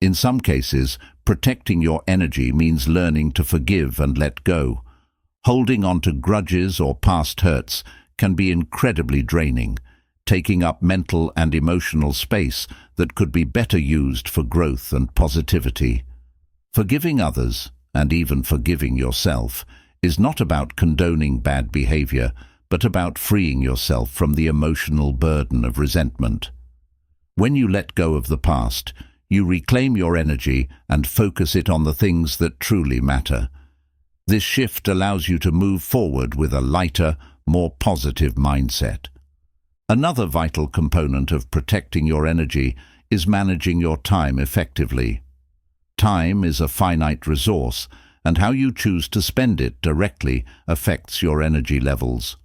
In some cases, protecting your energy means learning to forgive and let go. Holding on to grudges or past hurts can be incredibly draining, taking up mental and emotional space that could be better used for growth and positivity. Forgiving others, and even forgiving yourself, is not about condoning bad behavior, but about freeing yourself from the emotional burden of resentment. When you let go of the past, you reclaim your energy and focus it on the things that truly matter. This shift allows you to move forward with a lighter, more positive mindset. Another vital component of protecting your energy is managing your time effectively. Time is a finite resource, and how you choose to spend it directly affects your energy levels.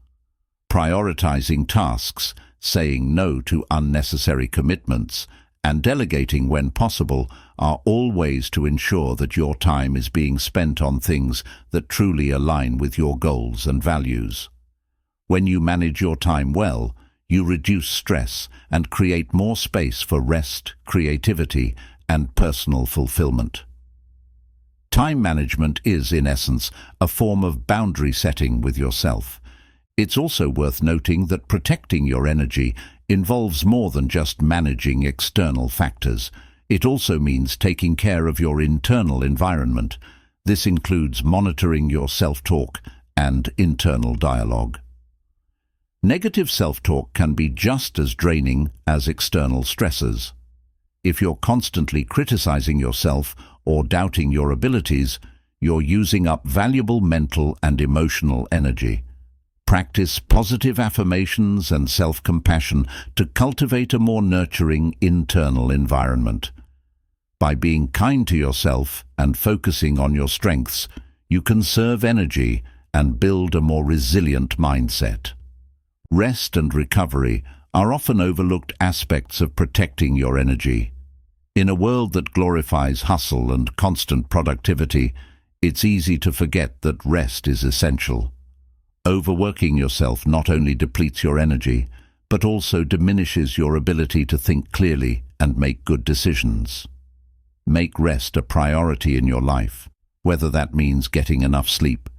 Prioritizing tasks, saying no to unnecessary commitments, and delegating when possible are all ways to ensure that your time is being spent on things that truly align with your goals and values. When you manage your time well, you reduce stress and create more space for rest, creativity, and personal fulfillment. Time management is, in essence, a form of boundary setting with yourself. It's also worth noting that protecting your energy involves more than just managing external factors. It also means taking care of your internal environment. This includes monitoring your self-talk and internal dialogue. Negative self-talk can be just as draining as external stressors. If you're constantly criticizing yourself or doubting your abilities, you're using up valuable mental and emotional energy. Practice positive affirmations and self-compassion to cultivate a more nurturing internal environment. By being kind to yourself and focusing on your strengths, you conserve energy and build a more resilient mindset. Rest and recovery are often overlooked aspects of protecting your energy. In a world that glorifies hustle and constant productivity, it's easy to forget that rest is essential. Overworking yourself not only depletes your energy, but also diminishes your ability to think clearly and make good decisions. Make rest a priority in your life, whether that means getting enough sleep,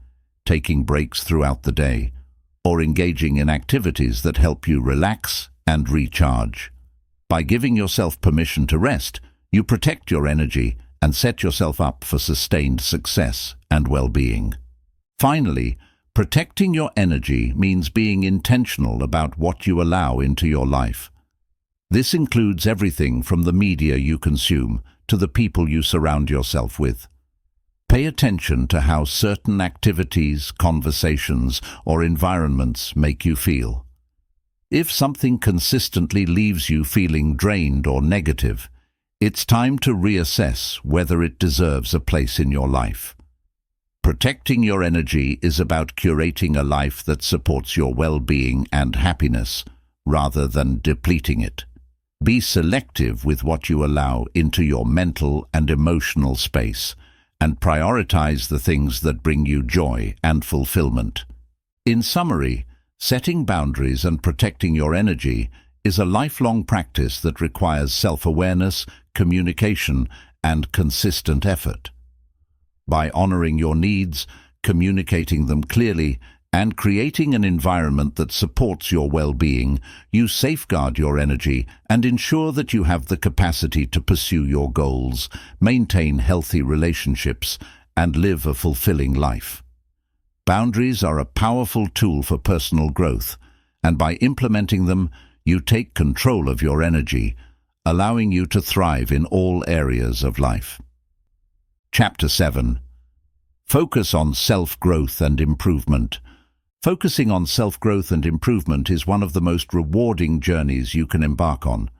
taking breaks throughout the day, or engaging in activities that help you relax and recharge. By giving yourself permission to rest, you protect your energy and set yourself up for sustained success and well-being. Finally, protecting your energy means being intentional about what you allow into your life. This includes everything from the media you consume to the people you surround yourself with. Pay attention to how certain activities, conversations, or environments make you feel. If something consistently leaves you feeling drained or negative, it's time to reassess whether it deserves a place in your life. Protecting your energy is about curating a life that supports your well-being and happiness, rather than depleting it. Be selective with what you allow into your mental and emotional space, and prioritize the things that bring you joy and fulfillment. In summary, setting boundaries and protecting your energy is a lifelong practice that requires self-awareness, communication, and consistent effort. By honoring your needs, communicating them clearly, and creating an environment that supports your well-being, you safeguard your energy and ensure that you have the capacity to pursue your goals, maintain healthy relationships, and live a fulfilling life. Boundaries are a powerful tool for personal growth, and by implementing them, You take control of your energy, allowing you to thrive in all areas of life. Chapter 7. Focus on self-growth and improvement. Focusing on self-growth and improvement is one of the most rewarding journeys you can embark on.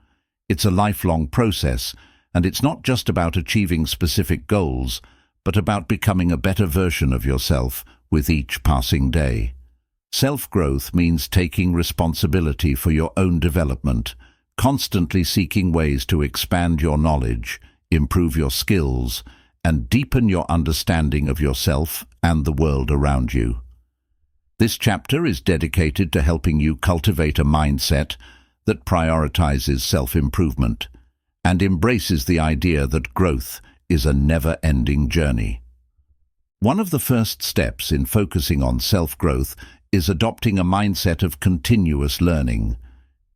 It's a lifelong process, and it's not just about achieving specific goals, but about becoming a better version of yourself with each passing day. Self-growth means taking responsibility for your own development, constantly seeking ways to expand your knowledge, improve your skills, and deepen your understanding of yourself and the world around you. This chapter is dedicated to helping you cultivate a mindset that prioritizes self-improvement and embraces the idea that growth is a never-ending journey. One of the first steps in focusing on self-growth is adopting a mindset of continuous learning.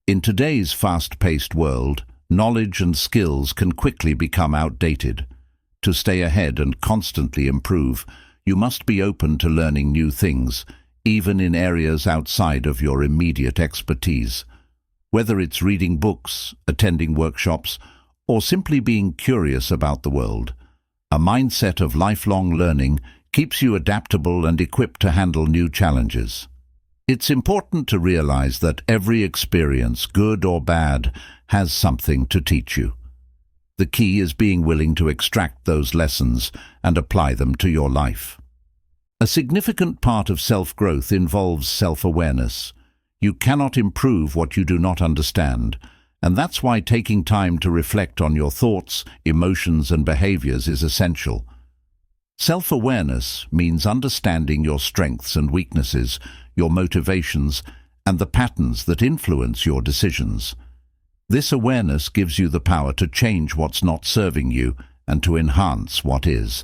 In today's fast-paced world, knowledge and skills can quickly become outdated. To stay ahead and constantly improve, you must be open to learning new things, even in areas outside of your immediate expertise. Whether it's reading books, attending workshops, or simply being curious about the world, a mindset of lifelong learning keeps you adaptable and equipped to handle new challenges. It's important to realize that every experience, good or bad, has something to teach you. The key is being willing to extract those lessons and apply them to your life. A significant part of self-growth involves self-awareness. You cannot improve what you do not understand, and that's why taking time to reflect on your thoughts, emotions, and behaviors is essential. Self-awareness means understanding your strengths and weaknesses, your motivations, and the patterns that influence your decisions. This awareness gives you the power to change what's not serving you and to enhance what is.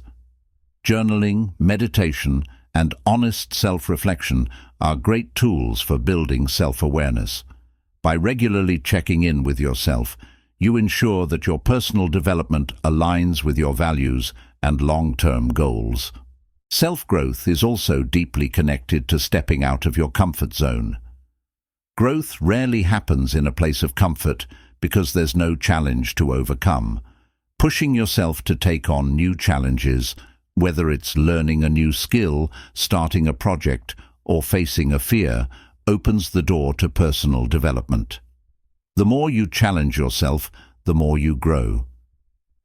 Journaling, meditation, and honest self-reflection are great tools for building self-awareness. By regularly checking in with yourself, you ensure that your personal development aligns with your values and long-term goals. Self-growth is also deeply connected to stepping out of your comfort zone. Growth rarely happens in a place of comfort because there's no challenge to overcome. Pushing yourself to take on new challenges, whether it's learning a new skill, starting a project, or facing a fear, opens the door to personal development. The more you challenge yourself, the more you grow.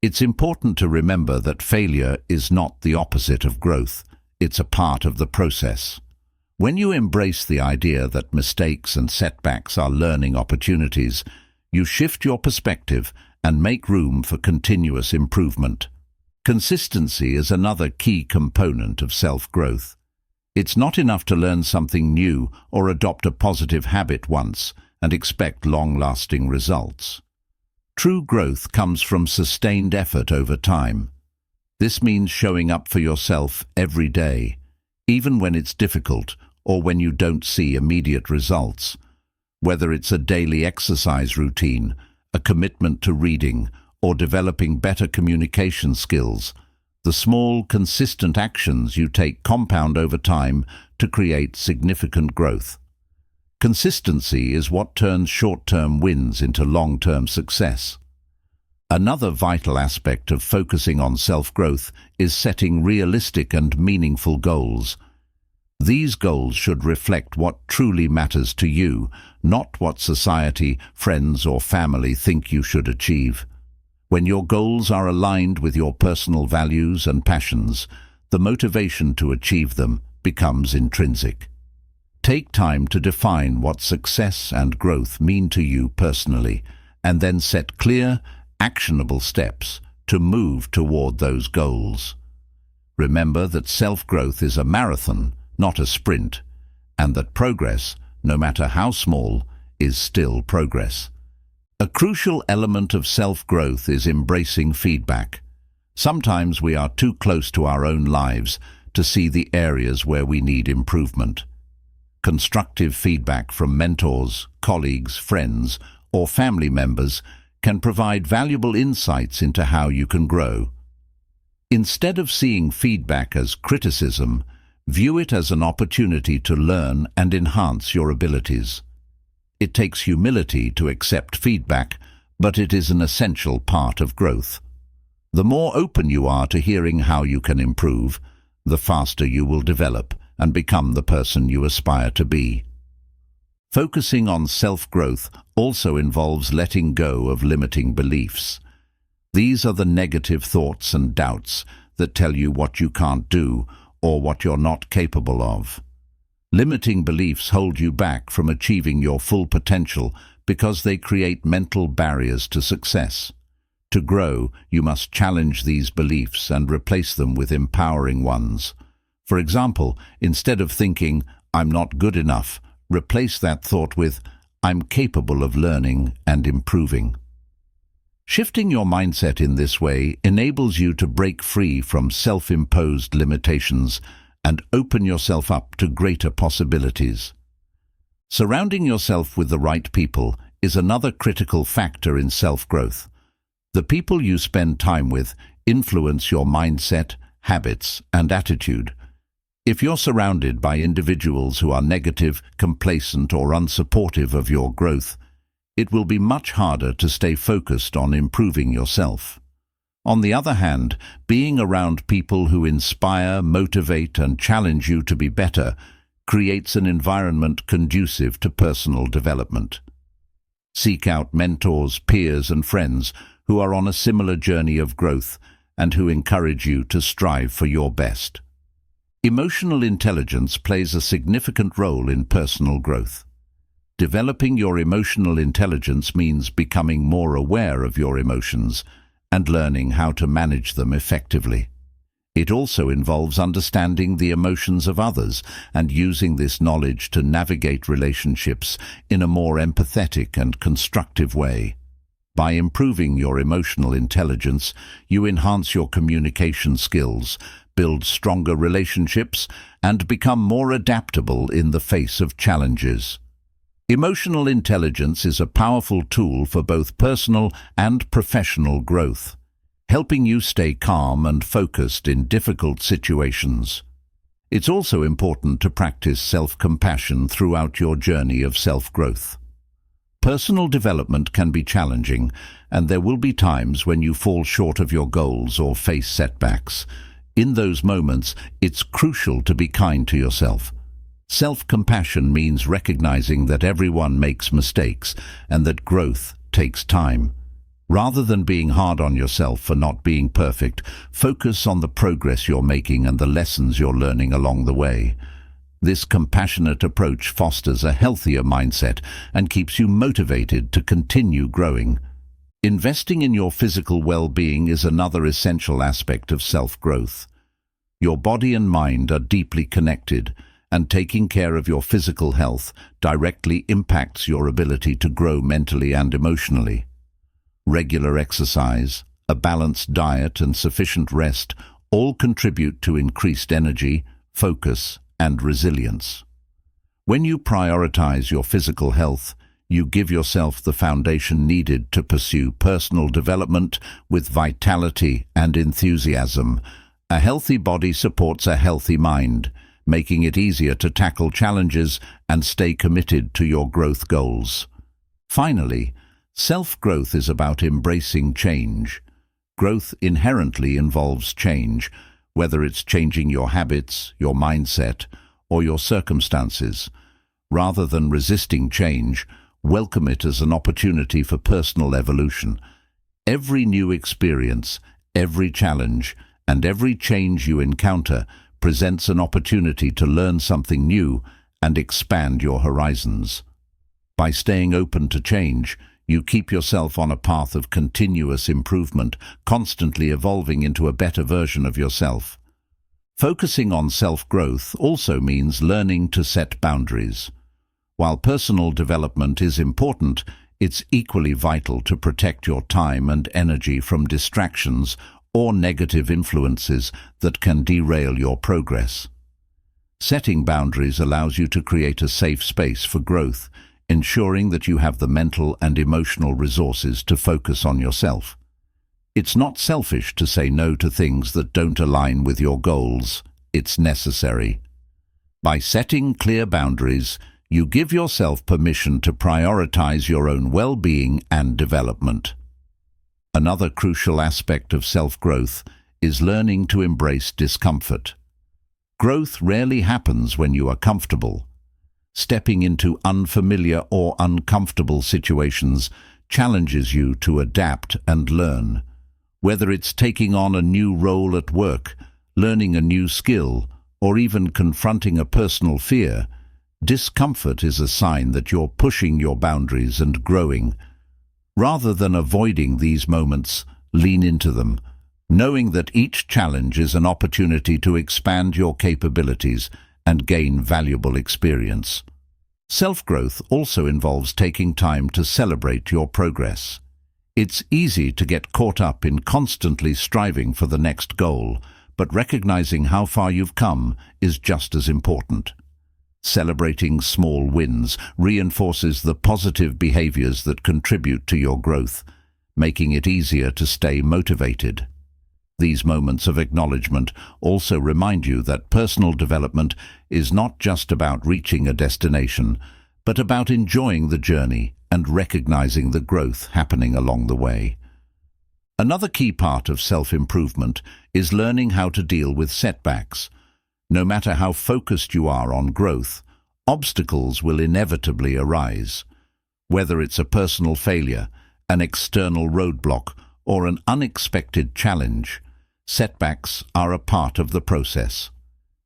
It's important to remember that failure is not the opposite of growth. It's a part of the process. When you embrace the idea that mistakes and setbacks are learning opportunities, you shift your perspective and make room for continuous improvement. Consistency is another key component of self-growth. It's not enough to learn something new or adopt a positive habit once and expect long-lasting results. True growth comes from sustained effort over time. This means showing up for yourself every day, even when it's difficult or when you don't see immediate results. Whether it's a daily exercise routine, a commitment to reading, or developing better communication skills, the small, consistent actions you take compound over time to create significant growth. Consistency is what turns short-term wins into long-term success. Another vital aspect of focusing on self-growth is setting realistic and meaningful goals. These goals should reflect what truly matters to you, not what society, friends, or family think you should achieve. When your goals are aligned with your personal values and passions, the motivation to achieve them becomes intrinsic. Take time to define what success and growth mean to you personally, and then set clear, actionable steps to move toward those goals. Remember that self-growth is a marathon, not a sprint, and that progress, no matter how small, is still progress. A crucial element of self-growth is embracing feedback. Sometimes we are too close to our own lives to see the areas where we need improvement. Constructive feedback from mentors, colleagues, friends, or family members can provide valuable insights into how you can grow. Instead of seeing feedback as criticism, view it as an opportunity to learn and enhance your abilities. It takes humility to accept feedback, but it is an essential part of growth. The more open you are to hearing how you can improve, the faster you will develop and become the person you aspire to be. Focusing on self-growth also involves letting go of limiting beliefs. These are the negative thoughts and doubts that tell you what you can't do or what you're not capable of. Limiting beliefs hold you back from achieving your full potential because they create mental barriers to success. To grow, you must challenge these beliefs and replace them with empowering ones. For example, instead of thinking, "I'm not good enough," replace that thought with, "I'm capable of learning and improving." Shifting your mindset in this way enables you to break free from self-imposed limitations and open yourself up to greater possibilities. Surrounding yourself with the right people is another critical factor in self-growth. The people you spend time with influence your mindset, habits, and attitude. If you're surrounded by individuals who are negative, complacent, or unsupportive of your growth, it will be much harder to stay focused on improving yourself. On the other hand, being around people who inspire, motivate, and challenge you to be better creates an environment conducive to personal development. Seek out mentors, peers, and friends who are on a similar journey of growth and who encourage you to strive for your best. Emotional intelligence plays a significant role in personal growth. Developing your emotional intelligence means becoming more aware of your emotions and learning how to manage them effectively. It also involves understanding the emotions of others and using this knowledge to navigate relationships in a more empathetic and constructive way. By improving your emotional intelligence, you enhance your communication skills, build stronger relationships, and become more adaptable in the face of challenges. Emotional intelligence is a powerful tool for both personal and professional growth, helping you stay calm and focused in difficult situations. It's also important to practice self-compassion throughout your journey of self-growth. Personal development can be challenging, and there will be times when you fall short of your goals or face setbacks. In those moments, it's crucial to be kind to yourself. Self-compassion means recognizing that everyone makes mistakes and that growth takes time. Rather than being hard on yourself for not being perfect, focus on the progress you're making and the lessons you're learning along the way. This compassionate approach fosters a healthier mindset and keeps you motivated to continue growing. Investing in your physical well-being is another essential aspect of self-growth. Your body and mind are deeply connected, and taking care of your physical health directly impacts your ability to grow mentally and emotionally. Regular exercise, a balanced diet, and sufficient rest all contribute to increased energy, focus, and resilience. When you prioritize your physical health, you give yourself the foundation needed to pursue personal development with vitality and enthusiasm. A healthy body supports a healthy mind, making it easier to tackle challenges and stay committed to your growth goals. Finally, self-growth is about embracing change. Growth inherently involves change, whether it's changing your habits, your mindset, or your circumstances. Rather than resisting change, welcome it as an opportunity for personal evolution. Every new experience, every challenge, and every change you encounter presents an opportunity to learn something new and expand your horizons. By staying open to change, you keep yourself on a path of continuous improvement, constantly evolving into a better version of yourself. Focusing on self-growth also means learning to set boundaries. While personal development is important, it's equally vital to protect your time and energy from distractions or negative influences that can derail your progress. Setting boundaries allows you to create a safe space for growth, ensuring that you have the mental and emotional resources to focus on yourself. It's not selfish to say no to things that don't align with your goals. It's necessary. By setting clear boundaries, You give yourself permission to prioritize your own well-being and development. Another crucial aspect of self-growth is learning to embrace discomfort. Growth rarely happens when you are comfortable. Stepping into unfamiliar or uncomfortable situations challenges you to adapt and learn. Whether it's taking on a new role at work, learning a new skill, or even confronting a personal fear, discomfort is a sign that you're pushing your boundaries and growing. Rather than avoiding these moments, lean into them, knowing that each challenge is an opportunity to expand your capabilities and gain valuable experience. Self-growth also involves taking time to celebrate your progress. It's easy to get caught up in constantly striving for the next goal, but recognizing how far you've come is just as important. Celebrating small wins reinforces the positive behaviors that contribute to your growth, making it easier to stay motivated. These moments of acknowledgement also remind you that personal development is not just about reaching a destination, but about enjoying the journey and recognizing the growth happening along the way. Another key part of self-improvement is learning how to deal with setbacks. No matter how focused you are on growth, obstacles will inevitably arise. Whether it's a personal failure, an external roadblock, or an unexpected challenge, setbacks are a part of the process.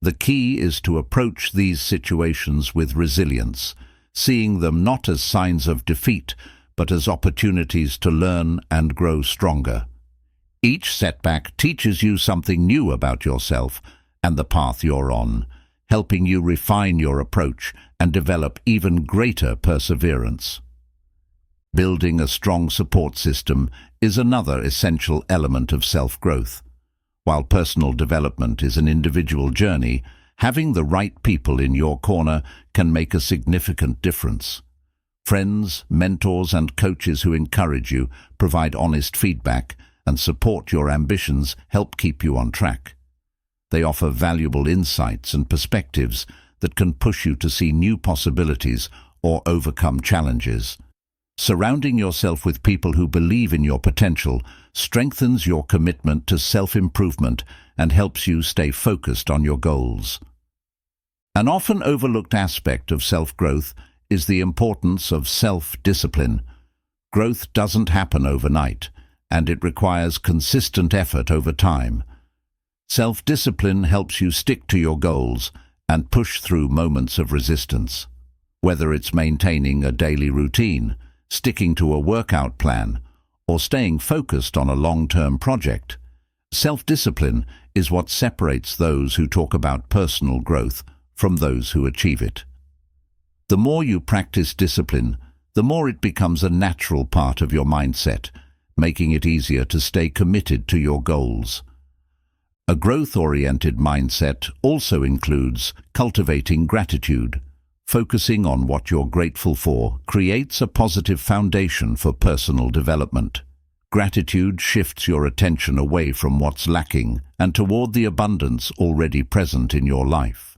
The key is to approach these situations with resilience, seeing them not as signs of defeat, but as opportunities to learn and grow stronger. Each setback teaches you something new about yourself and the path you're on, helping you refine your approach and develop even greater perseverance. Building a strong support system is another essential element of self-growth. While personal development is an individual journey, having the right people in your corner can make a significant difference. Friends, mentors, and coaches who encourage you, provide honest feedback, and support your ambitions help keep you on track. They offer valuable insights and perspectives that can push you to see new possibilities or overcome challenges. Surrounding yourself with people who believe in your potential strengthens your commitment to self-improvement and helps you stay focused on your goals. An often overlooked aspect of self-growth is the importance of self-discipline. Growth doesn't happen overnight, and it requires consistent effort over time. Self-discipline helps you stick to your goals and push through moments of resistance. Whether it's maintaining a daily routine, sticking to a workout plan, or staying focused on a long-term project, self-discipline is what separates those who talk about personal growth from those who achieve it. The more you practice discipline, the more it becomes a natural part of your mindset, making it easier to stay committed to your goals. A growth-oriented mindset also includes cultivating gratitude. Focusing on what you're grateful for creates a positive foundation for personal development. Gratitude shifts your attention away from what's lacking and toward the abundance already present in your life.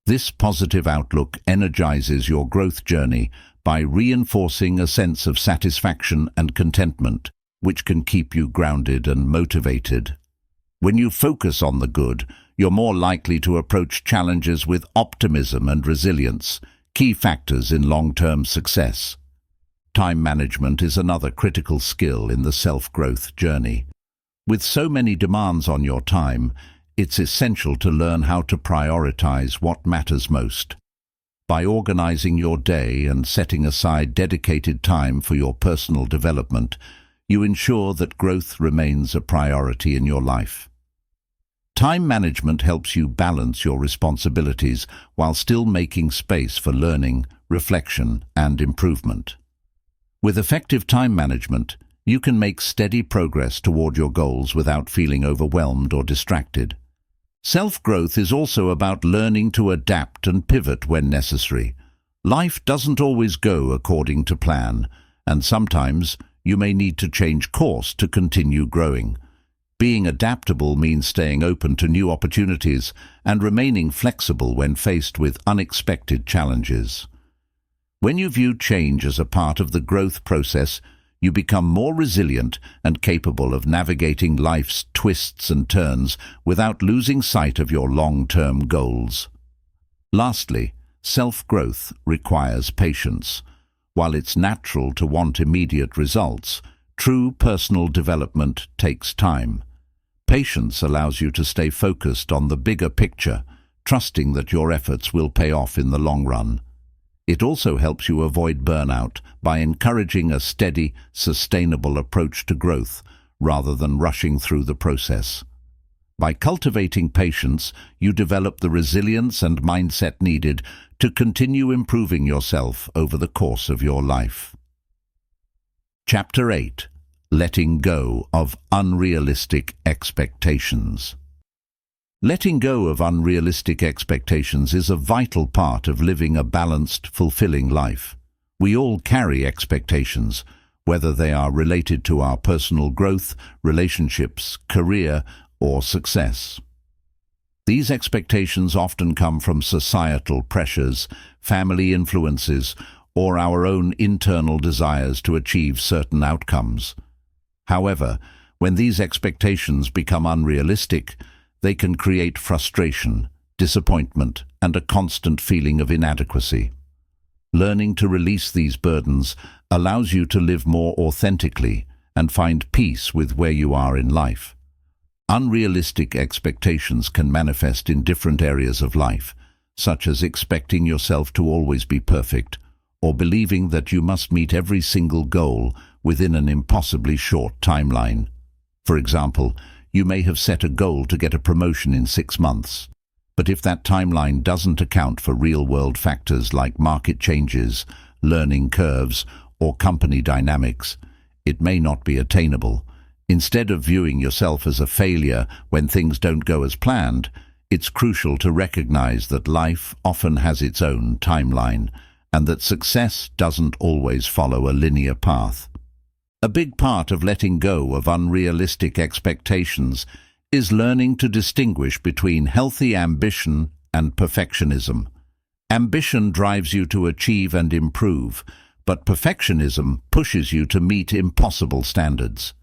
This positive outlook energizes your growth journey by reinforcing a sense of satisfaction and contentment, which can keep you grounded and motivated. When you focus on the good, you're more likely to approach challenges with optimism and resilience, key factors in long-term success. Time management is another critical skill in the self-growth journey. With so many demands on your time, it's essential to learn how to prioritize what matters most. By organizing your day and setting aside dedicated time for your personal development, you ensure that growth remains a priority in your life. Time management helps you balance your responsibilities while still making space for learning, reflection, and improvement. With effective time management, you can make steady progress toward your goals without feeling overwhelmed or distracted. Self-growth is also about learning to adapt and pivot when necessary. Life doesn't always go according to plan, and sometimes you may need to change course to continue growing. Being adaptable means staying open to new opportunities and remaining flexible when faced with unexpected challenges. When you view change as a part of the growth process, you become more resilient and capable of navigating life's twists and turns without losing sight of your long-term goals. Lastly, self-growth requires patience. While it's natural to want immediate results, true personal development takes time. Patience allows you to stay focused on the bigger picture, trusting that your efforts will pay off in the long run. It also helps you avoid burnout by encouraging a steady, sustainable approach to growth rather than rushing through the process. By cultivating patience, you develop the resilience and mindset needed to continue improving yourself over the course of your life. Chapter 8. Letting Go of Unrealistic Expectations. Letting go of unrealistic expectations is a vital part of living a balanced, fulfilling life. We all carry expectations, whether they are related to our personal growth, relationships, career, or success. These expectations often come from societal pressures, family influences, or our own internal desires to achieve certain outcomes. However, when these expectations become unrealistic, they can create frustration, disappointment, and a constant feeling of inadequacy. Learning to release these burdens allows you to live more authentically and find peace with where you are in life. Unrealistic expectations can manifest in different areas of life, such as expecting yourself to always be perfect, or believing that you must meet every single goal within an impossibly short timeline. For example, you may have set a goal to get a promotion in 6 months, but if that timeline doesn't account for real-world factors like market changes, learning curves, or company dynamics, it may not be attainable. Instead of viewing yourself as a failure when things don't go as planned, it's crucial to recognize that life often has its own timeline, and that success doesn't always follow a linear path. A big part of letting go of unrealistic expectations is learning to distinguish between healthy ambition and perfectionism. Ambition drives you to achieve and improve, but perfectionism pushes you to meet impossible standards.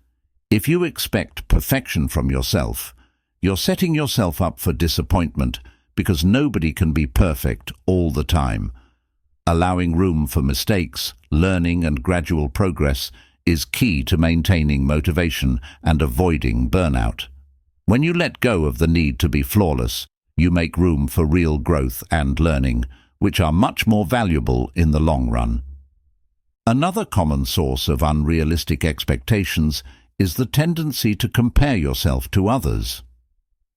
If you expect perfection from yourself, you're setting yourself up for disappointment because nobody can be perfect all the time. Allowing room for mistakes, learning, and gradual progress is key to maintaining motivation and avoiding burnout. When you let go of the need to be flawless, you make room for real growth and learning, which are much more valuable in the long run. Another common source of unrealistic expectations is the tendency to compare yourself to others.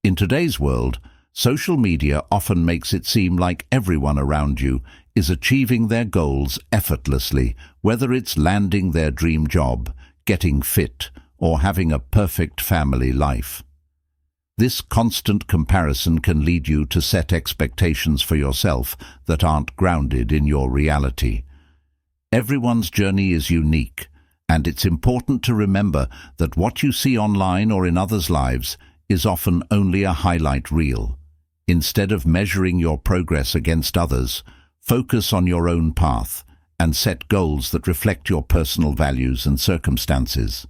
In today's world, social media often makes it seem like everyone around you is achieving their goals effortlessly, whether it's landing their dream job, getting fit, or having a perfect family life. This constant comparison can lead you to set expectations for yourself that aren't grounded in your reality. Everyone's journey is unique, and it's important to remember that what you see online or in others' lives is often only a highlight reel. Instead of measuring your progress against others, focus on your own path and set goals that reflect your personal values and circumstances.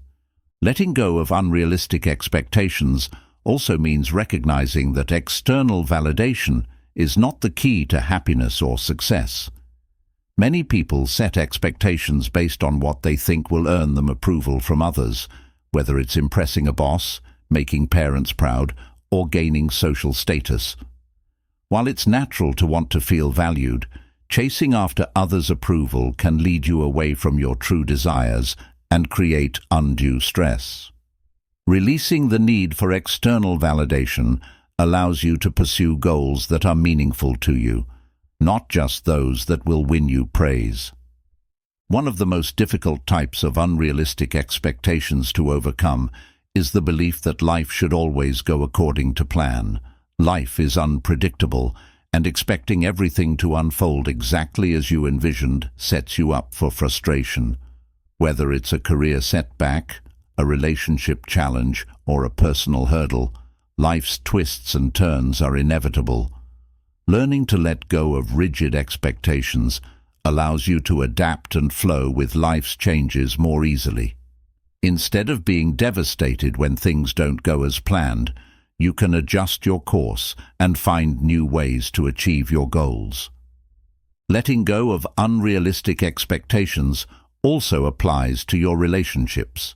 Letting go of unrealistic expectations also means recognizing that external validation is not the key to happiness or success. Many people set expectations based on what they think will earn them approval from others, whether it's impressing a boss, making parents proud, or gaining social status. While it's natural to want to feel valued, chasing after others' approval can lead you away from your true desires and create undue stress. Releasing the need for external validation allows you to pursue goals that are meaningful to you, not just those that will win you praise. One of the most difficult types of unrealistic expectations to overcome is the belief that life should always go according to plan. Life is unpredictable, and expecting everything to unfold exactly as you envisioned sets you up for frustration. Whether it's a career setback, a relationship challenge, or a personal hurdle, life's twists and turns are inevitable. Learning to let go of rigid expectations allows you to adapt and flow with life's changes more easily. Instead of being devastated when things don't go as planned, you can adjust your course and find new ways to achieve your goals. Letting go of unrealistic expectations also applies to your relationships.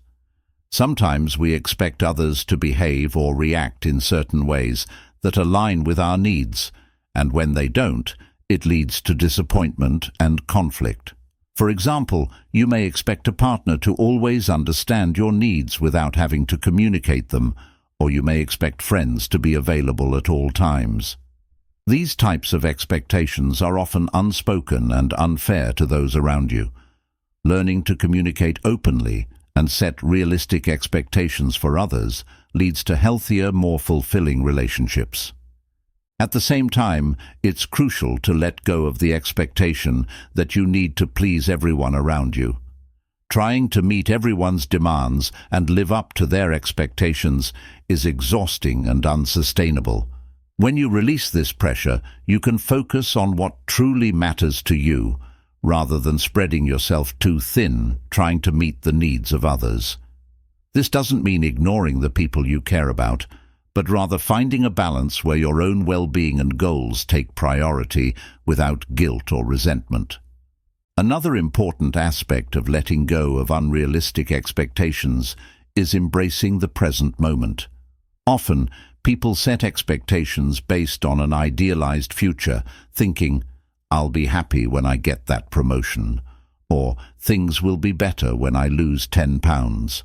Sometimes we expect others to behave or react in certain ways that align with our needs, and when they don't, it leads to disappointment and conflict. For example, you may expect a partner to always understand your needs without having to communicate them, or you may expect friends to be available at all times. These types of expectations are often unspoken and unfair to those around you. Learning to communicate openly and set realistic expectations for others leads to healthier, more fulfilling relationships. At the same time, it's crucial to let go of the expectation that you need to please everyone around you. Trying to meet everyone's demands and live up to their expectations is exhausting and unsustainable. When you release this pressure, you can focus on what truly matters to you, rather than spreading yourself too thin trying to meet the needs of others. This doesn't mean ignoring the people you care about, but rather finding a balance where your own well-being and goals take priority without guilt or resentment. Another important aspect of letting go of unrealistic expectations is embracing the present moment. Often, people set expectations based on an idealized future, thinking, "I'll be happy when I get that promotion," or "Things will be better when I lose 10 pounds."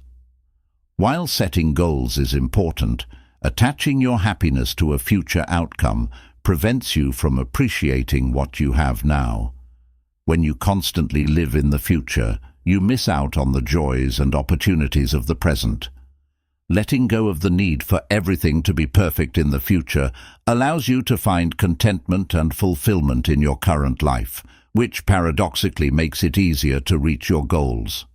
While setting goals is important, attaching your happiness to a future outcome prevents you from appreciating what you have now. When you constantly live in the future, you miss out on the joys and opportunities of the present. Letting go of the need for everything to be perfect in the future allows you to find contentment and fulfillment in your current life, which paradoxically makes it easier to reach your goals.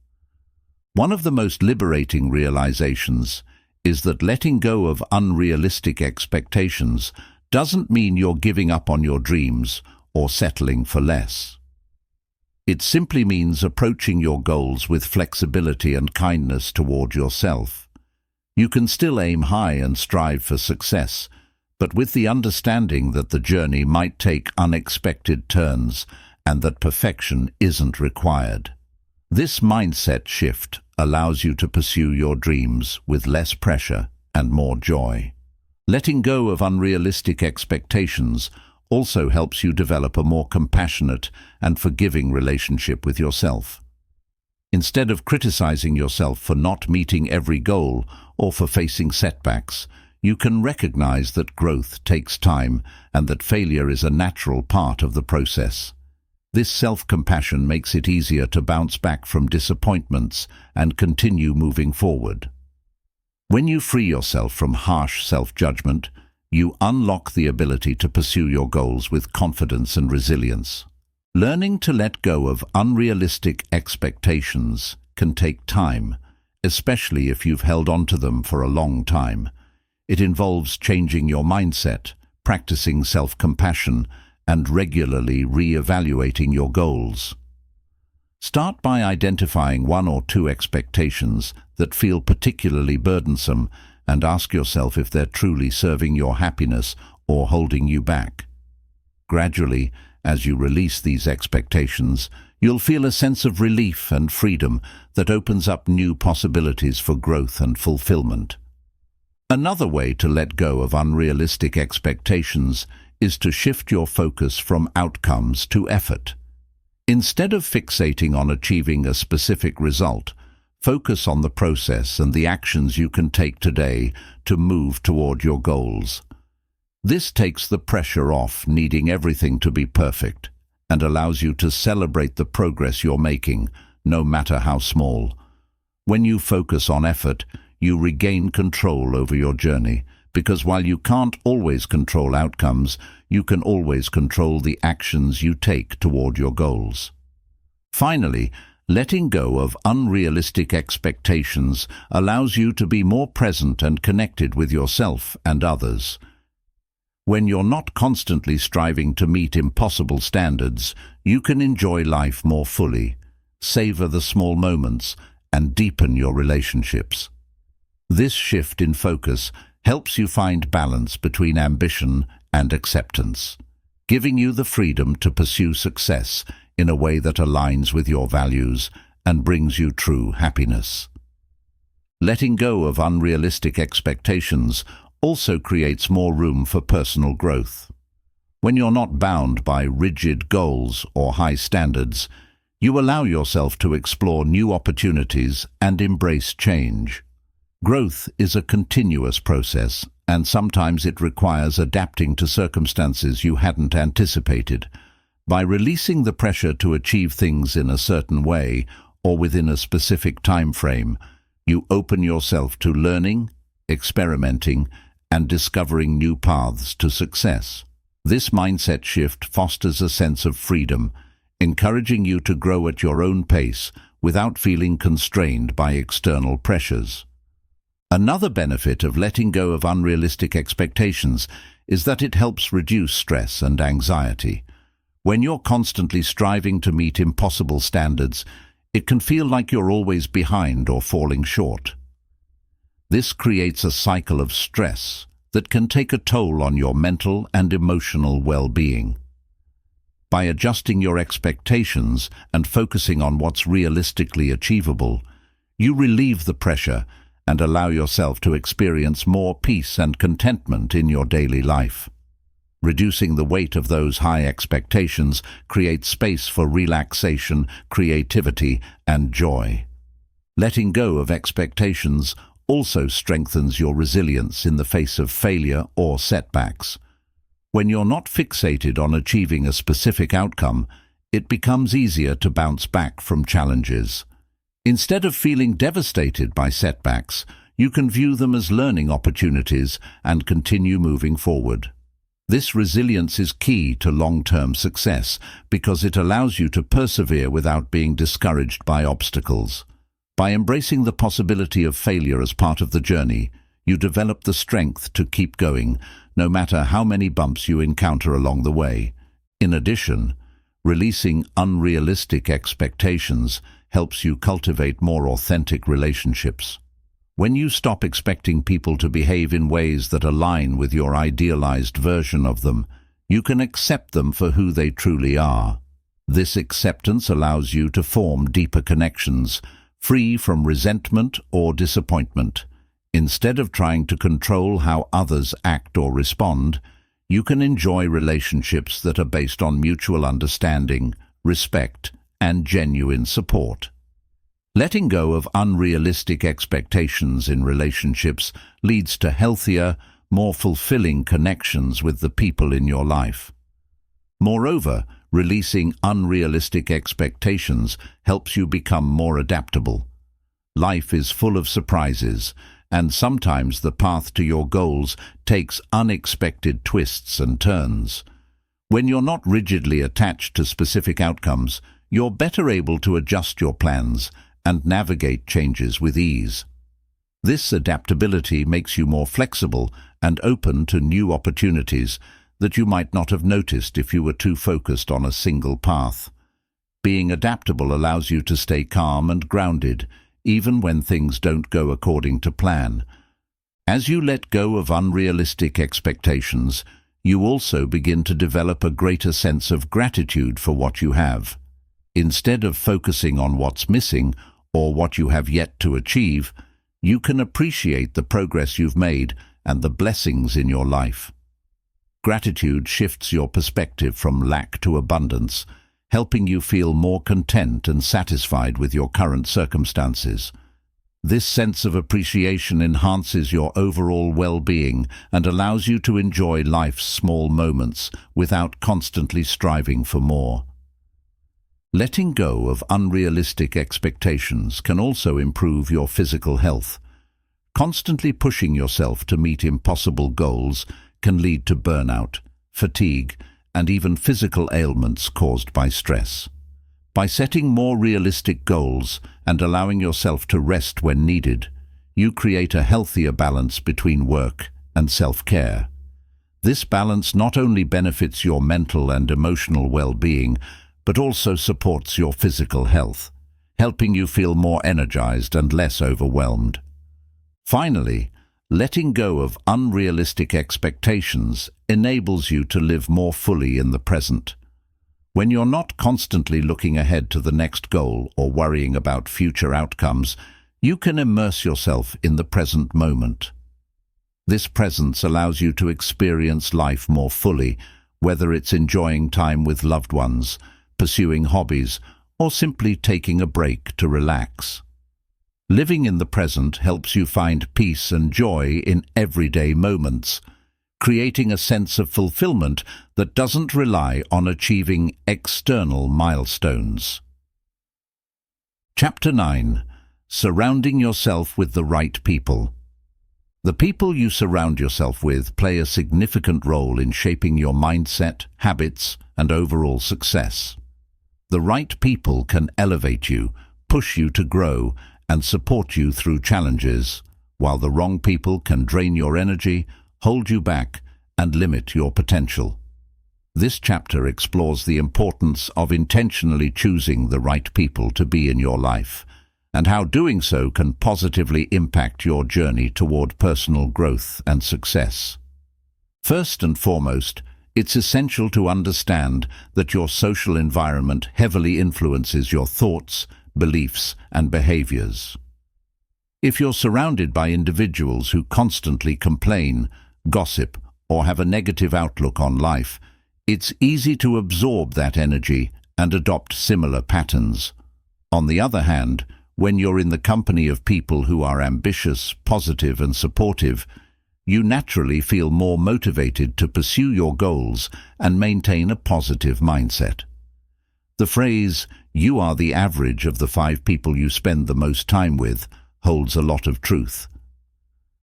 One of the most liberating realizations is that letting go of unrealistic expectations doesn't mean you're giving up on your dreams or settling for less. It simply means approaching your goals with flexibility and kindness toward yourself. You can still aim high and strive for success, but with the understanding that the journey might take unexpected turns and that perfection isn't required. This mindset shift allows you to pursue your dreams with less pressure and more joy. Letting go of unrealistic expectations also helps you develop a more compassionate and forgiving relationship with yourself. Instead of criticizing yourself for not meeting every goal or for facing setbacks, you can recognize that growth takes time and that failure is a natural part of the process. This self-compassion makes it easier to bounce back from disappointments and continue moving forward. When you free yourself from harsh self-judgment, you unlock the ability to pursue your goals with confidence and resilience. Learning to let go of unrealistic expectations can take time, especially if you've held on to them for a long time. It involves changing your mindset, practicing self-compassion, and regularly re-evaluating your goals. Start by identifying one or two expectations that feel particularly burdensome and ask yourself if they're truly serving your happiness or holding you back. Gradually, as you release these expectations, you'll feel a sense of relief and freedom that opens up new possibilities for growth and fulfillment. Another way to let go of unrealistic expectations is to shift your focus from outcomes to effort. Instead of fixating on achieving a specific result, focus on the process and the actions you can take today to move toward your goals. This takes the pressure off needing everything to be perfect and allows you to celebrate the progress you're making, no matter how small. When you focus on effort, you regain control over your journey, because while you can't always control outcomes, you can always control the actions you take toward your goals. Finally, letting go of unrealistic expectations allows you to be more present and connected with yourself and others. When you're not constantly striving to meet impossible standards, you can enjoy life more fully, savor the small moments, and deepen your relationships. This shift in focus helps you find balance between ambition and acceptance, giving you the freedom to pursue success in a way that aligns with your values and brings you true happiness. Letting go of unrealistic expectations also creates more room for personal growth. When you're not bound by rigid goals or high standards, you allow yourself to explore new opportunities and embrace change. Growth is a continuous process, and sometimes it requires adapting to circumstances you hadn't anticipated. By releasing the pressure to achieve things in a certain way or within a specific time frame, you open yourself to learning, experimenting, and discovering new paths to success. This mindset shift fosters a sense of freedom, encouraging you to grow at your own pace without feeling constrained by external pressures. Another benefit of letting go of unrealistic expectations is that it helps reduce stress and anxiety. When you're constantly striving to meet impossible standards, it can feel like you're always behind or falling short. This creates a cycle of stress that can take a toll on your mental and emotional well-being. By adjusting your expectations and focusing on what's realistically achievable, you relieve the pressure and allow yourself to experience more peace and contentment in your daily life. Reducing the weight of those high expectations creates space for relaxation, creativity, and joy. Letting go of expectations also strengthens your resilience in the face of failure or setbacks. When you're not fixated on achieving a specific outcome, it becomes easier to bounce back from challenges. Instead of feeling devastated by setbacks, you can view them as learning opportunities and continue moving forward. This resilience is key to long-term success because it allows you to persevere without being discouraged by obstacles. By embracing the possibility of failure as part of the journey, you develop the strength to keep going, no matter how many bumps you encounter along the way. In addition, releasing unrealistic expectations helps you cultivate more authentic relationships. When you stop expecting people to behave in ways that align with your idealized version of them, you can accept them for who they truly are. This acceptance allows you to form deeper connections, free from resentment or disappointment. Instead of trying to control how others act or respond, you can enjoy relationships that are based on mutual understanding, respect, and genuine support. Letting go of unrealistic expectations in relationships leads to healthier, more fulfilling connections with the people in your life. Moreover, releasing unrealistic expectations helps you become more adaptable. Life is full of surprises, and sometimes the path to your goals takes unexpected twists and turns. When you're not rigidly attached to specific outcomes, you're better able to adjust your plans and navigate changes with ease. This adaptability makes you more flexible and open to new opportunities that you might not have noticed if you were too focused on a single path. Being adaptable allows you to stay calm and grounded, even when things don't go according to plan. As you let go of unrealistic expectations, you also begin to develop a greater sense of gratitude for what you have. Instead of focusing on what's missing or what you have yet to achieve, you can appreciate the progress you've made and the blessings in your life. Gratitude shifts your perspective from lack to abundance, helping you feel more content and satisfied with your current circumstances. This sense of appreciation enhances your overall well-being and allows you to enjoy life's small moments without constantly striving for more. Letting go of unrealistic expectations can also improve your physical health. Constantly pushing yourself to meet impossible goals can lead to burnout, fatigue, and even physical ailments caused by stress. By setting more realistic goals and allowing yourself to rest when needed, you create a healthier balance between work and self-care. This balance not only benefits your mental and emotional well-being, but also supports your physical health, helping you feel more energized and less overwhelmed. Finally, letting go of unrealistic expectations enables you to live more fully in the present. When you're not constantly looking ahead to the next goal or worrying about future outcomes, you can immerse yourself in the present moment. This presence allows you to experience life more fully, whether it's enjoying time with loved ones, pursuing hobbies, or simply taking a break to relax. Living in the present helps you find peace and joy in everyday moments, creating a sense of fulfillment that doesn't rely on achieving external milestones. Chapter 9. Surrounding yourself with the right people. The people you surround yourself with play a significant role in shaping your mindset, habits, and overall success. The right people can elevate you, push you to grow, and support you through challenges, while the wrong people can drain your energy, hold you back, and limit your potential. This chapter explores the importance of intentionally choosing the right people to be in your life, and how doing so can positively impact your journey toward personal growth and success. First and foremost, it's essential to understand that your social environment heavily influences your thoughts, beliefs, and behaviors. If you're surrounded by individuals who constantly complain, gossip, or have a negative outlook on life, it's easy to absorb that energy and adopt similar patterns. On the other hand, when you're in the company of people who are ambitious, positive, and supportive, you naturally feel more motivated to pursue your goals and maintain a positive mindset. The phrase, "You are the average of the 5 people you spend the most time with," holds a lot of truth.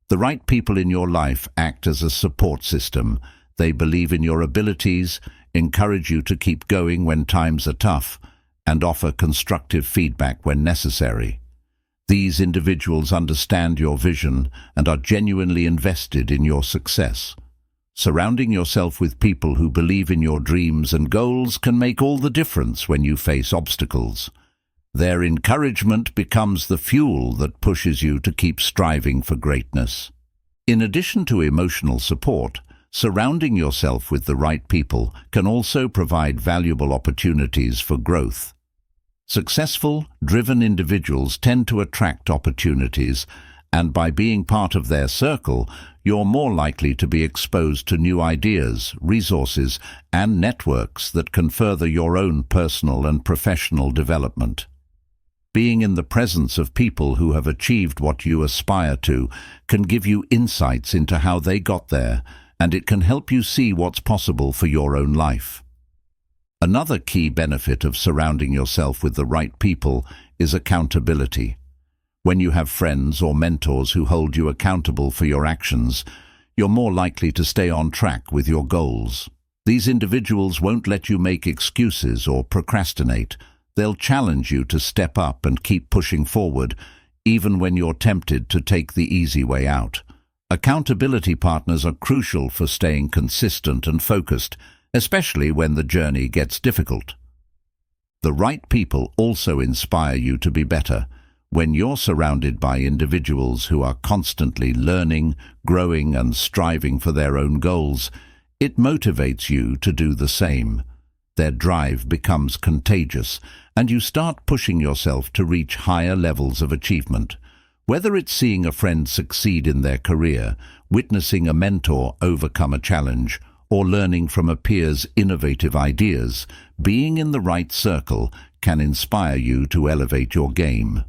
The right people in your life act as a support system. They believe in your abilities, encourage you to keep going when times are tough, and offer constructive feedback when necessary. These individuals understand your vision and are genuinely invested in your success. Surrounding yourself with people who believe in your dreams and goals can make all the difference when you face obstacles. Their encouragement becomes the fuel that pushes you to keep striving for greatness. In addition to emotional support, surrounding yourself with the right people can also provide valuable opportunities for growth. Successful, driven individuals tend to attract opportunities, and by being part of their circle, you're more likely to be exposed to new ideas, resources, and networks that can further your own personal and professional development. Being in the presence of people who have achieved what you aspire to can give you insights into how they got there, and it can help you see what's possible for your own life. Another key benefit of surrounding yourself with the right people is accountability. When you have friends or mentors who hold you accountable for your actions, you're more likely to stay on track with your goals. These individuals won't let you make excuses or procrastinate. They'll challenge you to step up and keep pushing forward, even when you're tempted to take the easy way out. Accountability partners are crucial for staying consistent and focused, especially when the journey gets difficult. The right people also inspire you to be better. When you're surrounded by individuals who are constantly learning, growing, and striving for their own goals, it motivates you to do the same. Their drive becomes contagious, and you start pushing yourself to reach higher levels of achievement. Whether it's seeing a friend succeed in their career, witnessing a mentor overcome a challenge, or learning from a peer's innovative ideas, being in the right circle can inspire you to elevate your game.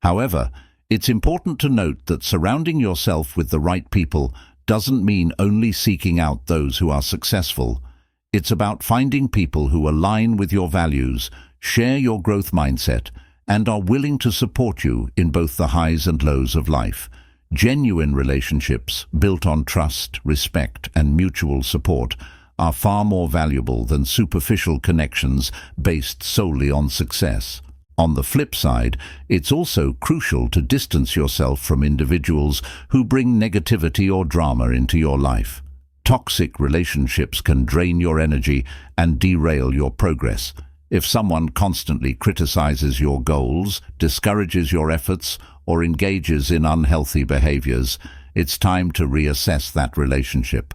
However, it's important to note that surrounding yourself with the right people doesn't mean only seeking out those who are successful. It's about finding people who align with your values, share your growth mindset, and are willing to support you in both the highs and lows of life. Genuine relationships built on trust, respect, and mutual support are far more valuable than superficial connections based solely on success. On the flip side, it's also crucial to distance yourself from individuals who bring negativity or drama into your life. Toxic relationships can drain your energy and derail your progress. If someone constantly criticizes your goals, discourages your efforts, or engages in unhealthy behaviors, it's time to reassess that relationship.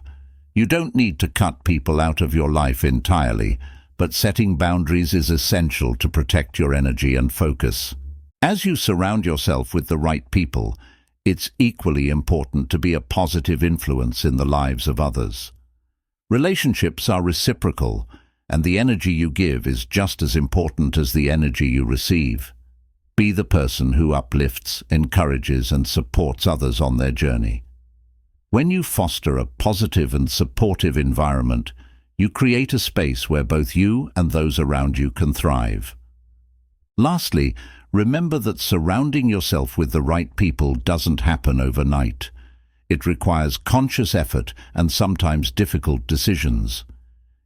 You don't need to cut people out of your life entirely, but setting boundaries is essential to protect your energy and focus. As you surround yourself with the right people, it's equally important to be a positive influence in the lives of others. Relationships are reciprocal, and the energy you give is just as important as the energy you receive. Be the person who uplifts, encourages, and supports others on their journey. When you foster a positive and supportive environment, you create a space where both you and those around you can thrive. Lastly, remember that surrounding yourself with the right people doesn't happen overnight. It requires conscious effort and sometimes difficult decisions.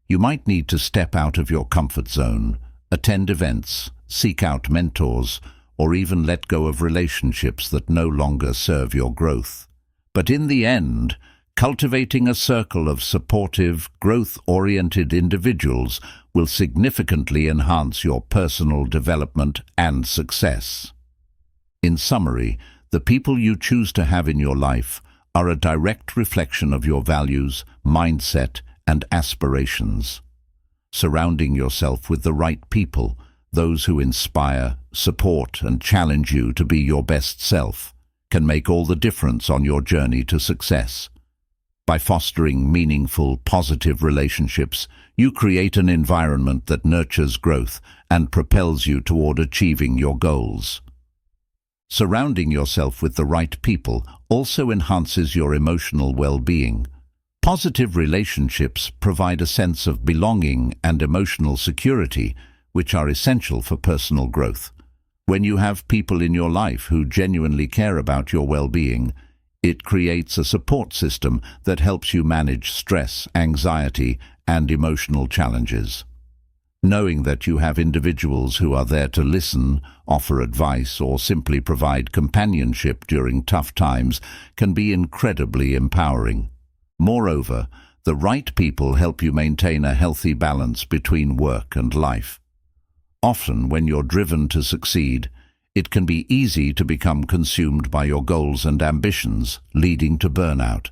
You might need to step out of your comfort zone, attend events, seek out mentors, or even let go of relationships that no longer serve your growth. But in the end, cultivating a circle of supportive, growth-oriented individuals will significantly enhance your personal development and success. In summary, the people you choose to have in your life are a direct reflection of your values, mindset, and aspirations. Surrounding yourself with the right people, those who inspire, support, and challenge you to be your best self, can make all the difference on your journey to success. By fostering meaningful, positive relationships, you create an environment that nurtures growth and propels you toward achieving your goals. Surrounding yourself with the right people also enhances your emotional well-being. Positive relationships provide a sense of belonging and emotional security, which are essential for personal growth. When you have people in your life who genuinely care about your well-being, it creates a support system that helps you manage stress, anxiety, and emotional challenges. Knowing that you have individuals who are there to listen, offer advice, or simply provide companionship during tough times can be incredibly empowering. Moreover, the right people help you maintain a healthy balance between work and life. Often, when you're driven to succeed, it can be easy to become consumed by your goals and ambitions, leading to burnout.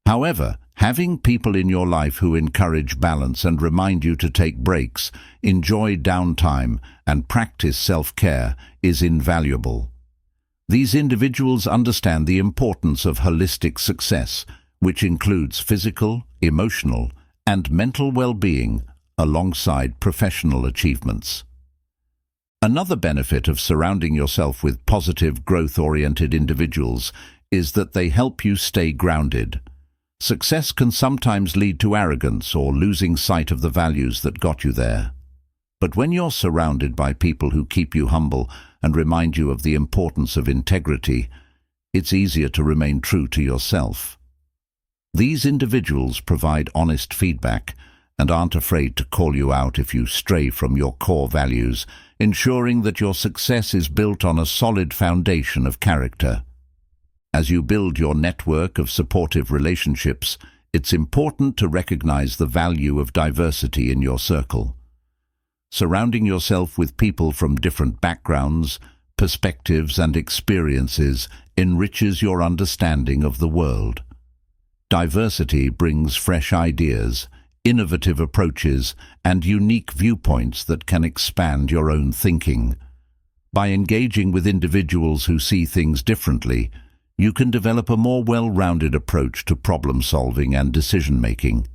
However, having people in your life who encourage balance and remind you to take breaks, enjoy downtime, and practice self-care is invaluable. These individuals understand the importance of holistic success, which includes physical, emotional, and mental well-being alongside professional achievements. Another benefit of surrounding yourself with positive, growth-oriented individuals is that they help you stay grounded. Success can sometimes lead to arrogance or losing sight of the values that got you there. But when you're surrounded by people who keep you humble and remind you of the importance of integrity, it's easier to remain true to yourself. These individuals provide honest feedback and aren't afraid to call you out if you stray from your core values, ensuring that your success is built on a solid foundation of character. As you build your network of supportive relationships, it's important to recognize the value of diversity in your circle. Surrounding yourself with people from different backgrounds, perspectives, and experiences enriches your understanding of the world. Diversity brings fresh ideas, innovative approaches, and unique viewpoints that can expand your own thinking. By engaging with individuals who see things differently, you can develop a more well-rounded approach to problem-solving and decision-making.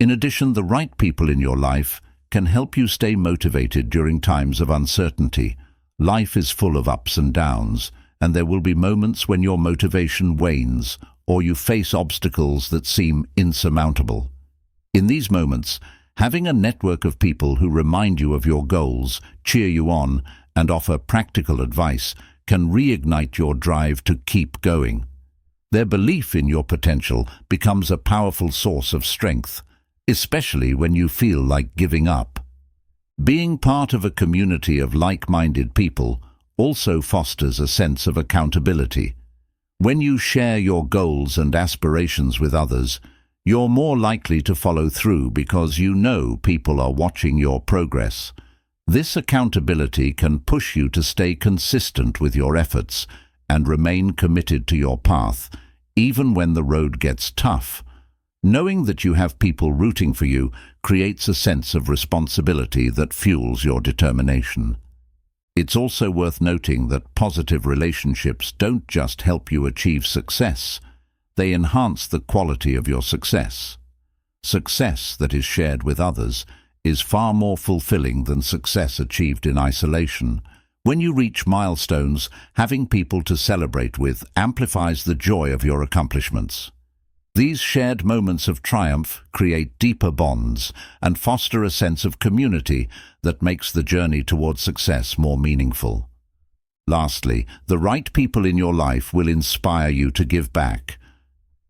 In addition, the right people in your life can help you stay motivated during times of uncertainty. Life is full of ups and downs, and there will be moments when your motivation wanes or you face obstacles that seem insurmountable. In these moments, having a network of people who remind you of your goals, cheer you on, and offer practical advice can reignite your drive to keep going. Their belief in your potential becomes a powerful source of strength, especially when you feel like giving up. Being part of a community of like-minded people also fosters a sense of accountability. When you share your goals and aspirations with others, You're more likely to follow through because you know people are watching your progress. This accountability can push you to stay consistent with your efforts and remain committed to your path, even when the road gets tough. Knowing that you have people rooting for you creates a sense of responsibility that fuels your determination. It's also worth noting that positive relationships don't just help you achieve success, they enhance the quality of your success. Success that is shared with others is far more fulfilling than success achieved in isolation. When you reach milestones, having people to celebrate with amplifies the joy of your accomplishments. These shared moments of triumph create deeper bonds and foster a sense of community that makes the journey towards success more meaningful. Lastly, the right people in your life will inspire you to give back.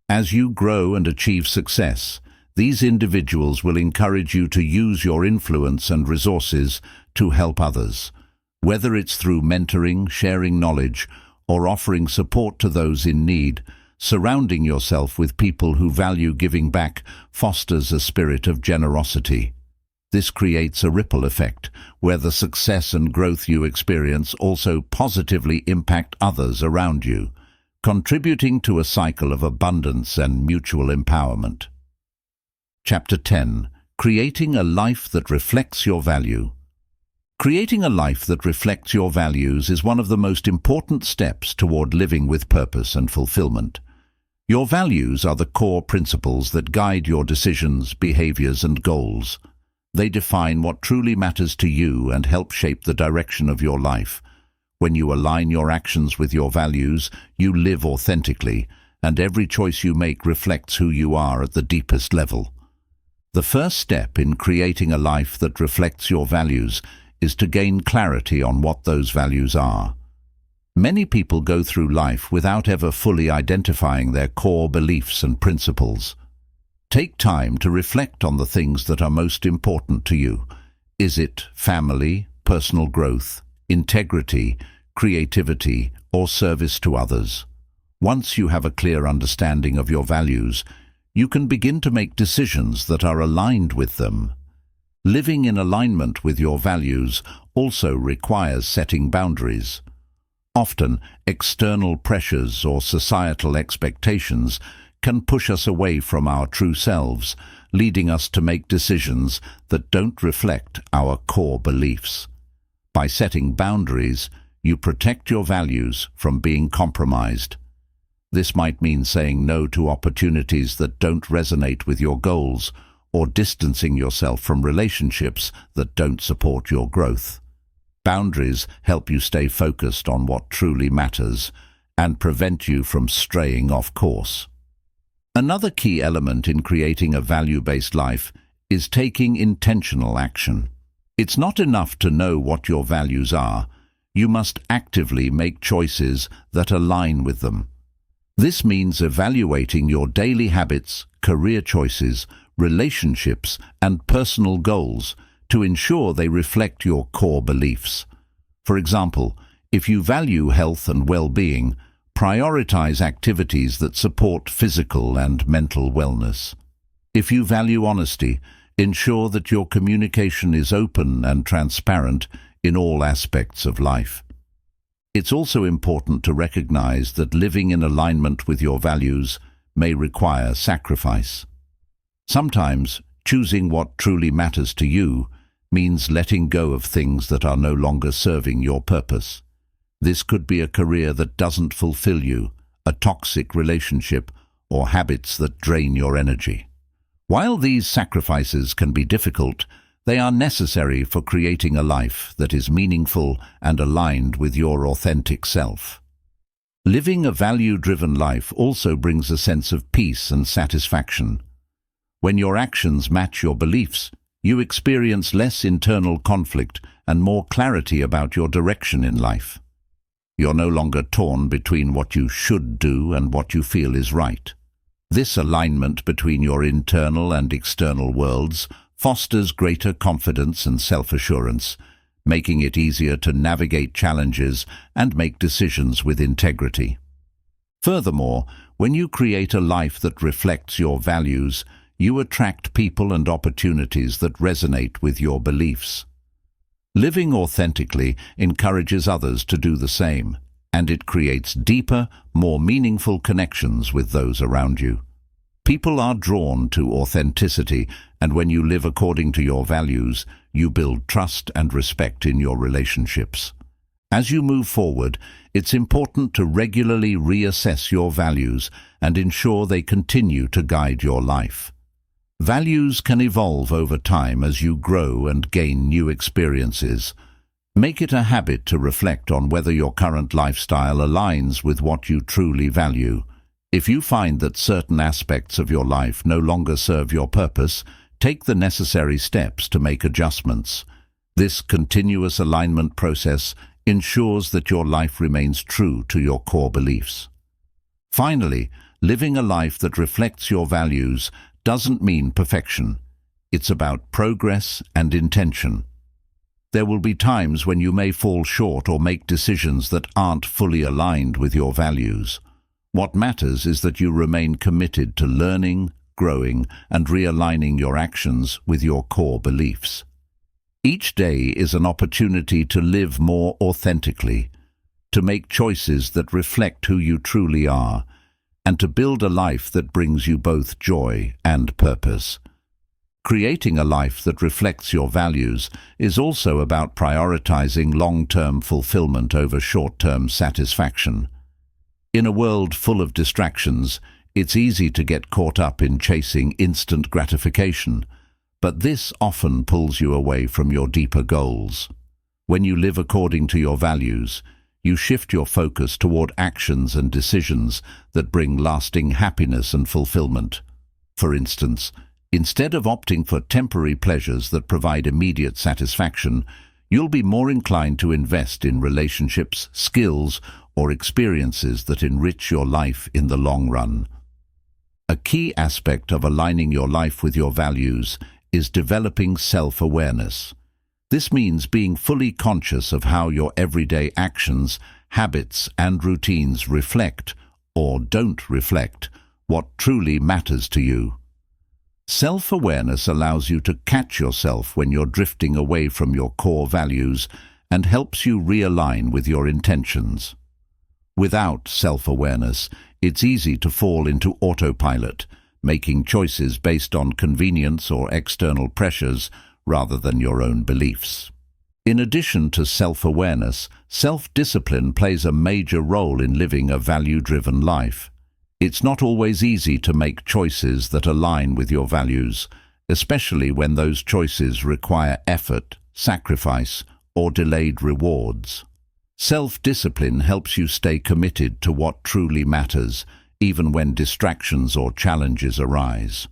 As you grow and achieve success, these individuals will encourage you to use your influence and resources to help others, whether it's through mentoring, sharing knowledge, or offering support to those in need. Surrounding yourself with people who value giving back fosters a spirit of generosity. This creates a ripple effect, where the success and growth you experience also positively impact others around you, contributing to a cycle of abundance and mutual empowerment. Chapter 10. Creating a life that reflects your value. Creating a life that reflects your values is one of the most important steps toward living with purpose and fulfillment. Your values are the core principles that guide your decisions, behaviors, and goals. They define what truly matters to you and help shape the direction of your life. When you align your actions with your values, you live authentically, and every choice you make reflects who you are at the deepest level. The first step in creating a life that reflects your values is to gain clarity on what those values are. Many people go through life without ever fully identifying their core beliefs and principles. Take time to reflect on the things that are most important to you. Is it family, personal growth, integrity, creativity, or service to others? Once you have a clear understanding of your values, you can begin to make decisions that are aligned with them. Living in alignment with your values also requires setting boundaries. Often, external pressures or societal expectations can push us away from our true selves, leading us to make decisions that don't reflect our core beliefs. By setting boundaries, you protect your values from being compromised. This might mean saying no to opportunities that don't resonate with your goals, or distancing yourself from relationships that don't support your growth. Boundaries help you stay focused on what truly matters and prevent you from straying off course. Another key element in creating a value-based life is taking intentional action. It's not enough to know what your values are. You must actively make choices that align with them. This means evaluating your daily habits, career choices, relationships, and personal goals to ensure they reflect your core beliefs. For example, if you value health and well-being, prioritize activities that support physical and mental wellness. If you value honesty, ensure that your communication is open and transparent in all aspects of life. It's also important to recognize that living in alignment with your values may require sacrifice. Sometimes, choosing what truly matters to you means letting go of things that are no longer serving your purpose. This could be a career that doesn't fulfill you, a toxic relationship, or habits that drain your energy. While these sacrifices can be difficult, they are necessary for creating a life that is meaningful and aligned with your authentic self. Living a value-driven life also brings a sense of peace and satisfaction. When your actions match your beliefs, you experience less internal conflict and more clarity about your direction in life. You're no longer torn between what you should do and what you feel is right. This alignment between your internal and external worlds fosters greater confidence and self-assurance, making it easier to navigate challenges and make decisions with integrity. Furthermore, When you create a life that reflects your values, you attract people and opportunities that resonate with your beliefs. Living authentically encourages others to do the same, and it creates deeper, more meaningful connections with those around you. People are drawn to authenticity, and when you live according to your values, you build trust and respect in your relationships. As you move forward, it's important to regularly reassess your values and ensure they continue to guide your life. Values can evolve over time as you grow and gain new experiences. Make it a habit to reflect on whether your current lifestyle aligns with what you truly value. If you find that certain aspects of your life no longer serve your purpose, take the necessary steps to make adjustments. This continuous alignment process ensures that your life remains true to your core beliefs. Finally, living a life that reflects your values doesn't mean perfection. It's about progress and intention. There will be times when you may fall short or make decisions that aren't fully aligned with your values. What matters is that you remain committed to learning, growing, and realigning your actions with your core beliefs. Each day is an opportunity to live more authentically, to make choices that reflect who you truly are, and to build a life that brings you both joy and purpose. Creating a life that reflects your values is also about prioritizing long-term fulfillment over short-term satisfaction. In a world full of distractions, it's easy to get caught up in chasing instant gratification, but this often pulls you away from your deeper goals. When you live according to your values, you shift your focus toward actions and decisions that bring lasting happiness and fulfillment. For instance, instead of opting for temporary pleasures that provide immediate satisfaction, you'll be more inclined to invest in relationships, skills, or experiences that enrich your life in the long run. A key aspect of aligning your life with your values is developing self-awareness. This means being fully conscious of how your everyday actions, habits, and routines reflect, or don't reflect, what truly matters to you. Self-awareness allows you to catch yourself when you're drifting away from your core values and helps you realign with your intentions. Without self-awareness, it's easy to fall into autopilot, making choices based on convenience or external pressures rather than your own beliefs. In addition to self-awareness, self-discipline plays a major role in living a value-driven life. It's not always easy to make choices that align with your values, especially when those choices require effort, sacrifice, or delayed rewards. Self-discipline helps you stay committed to what truly matters, even when distractions or challenges arise.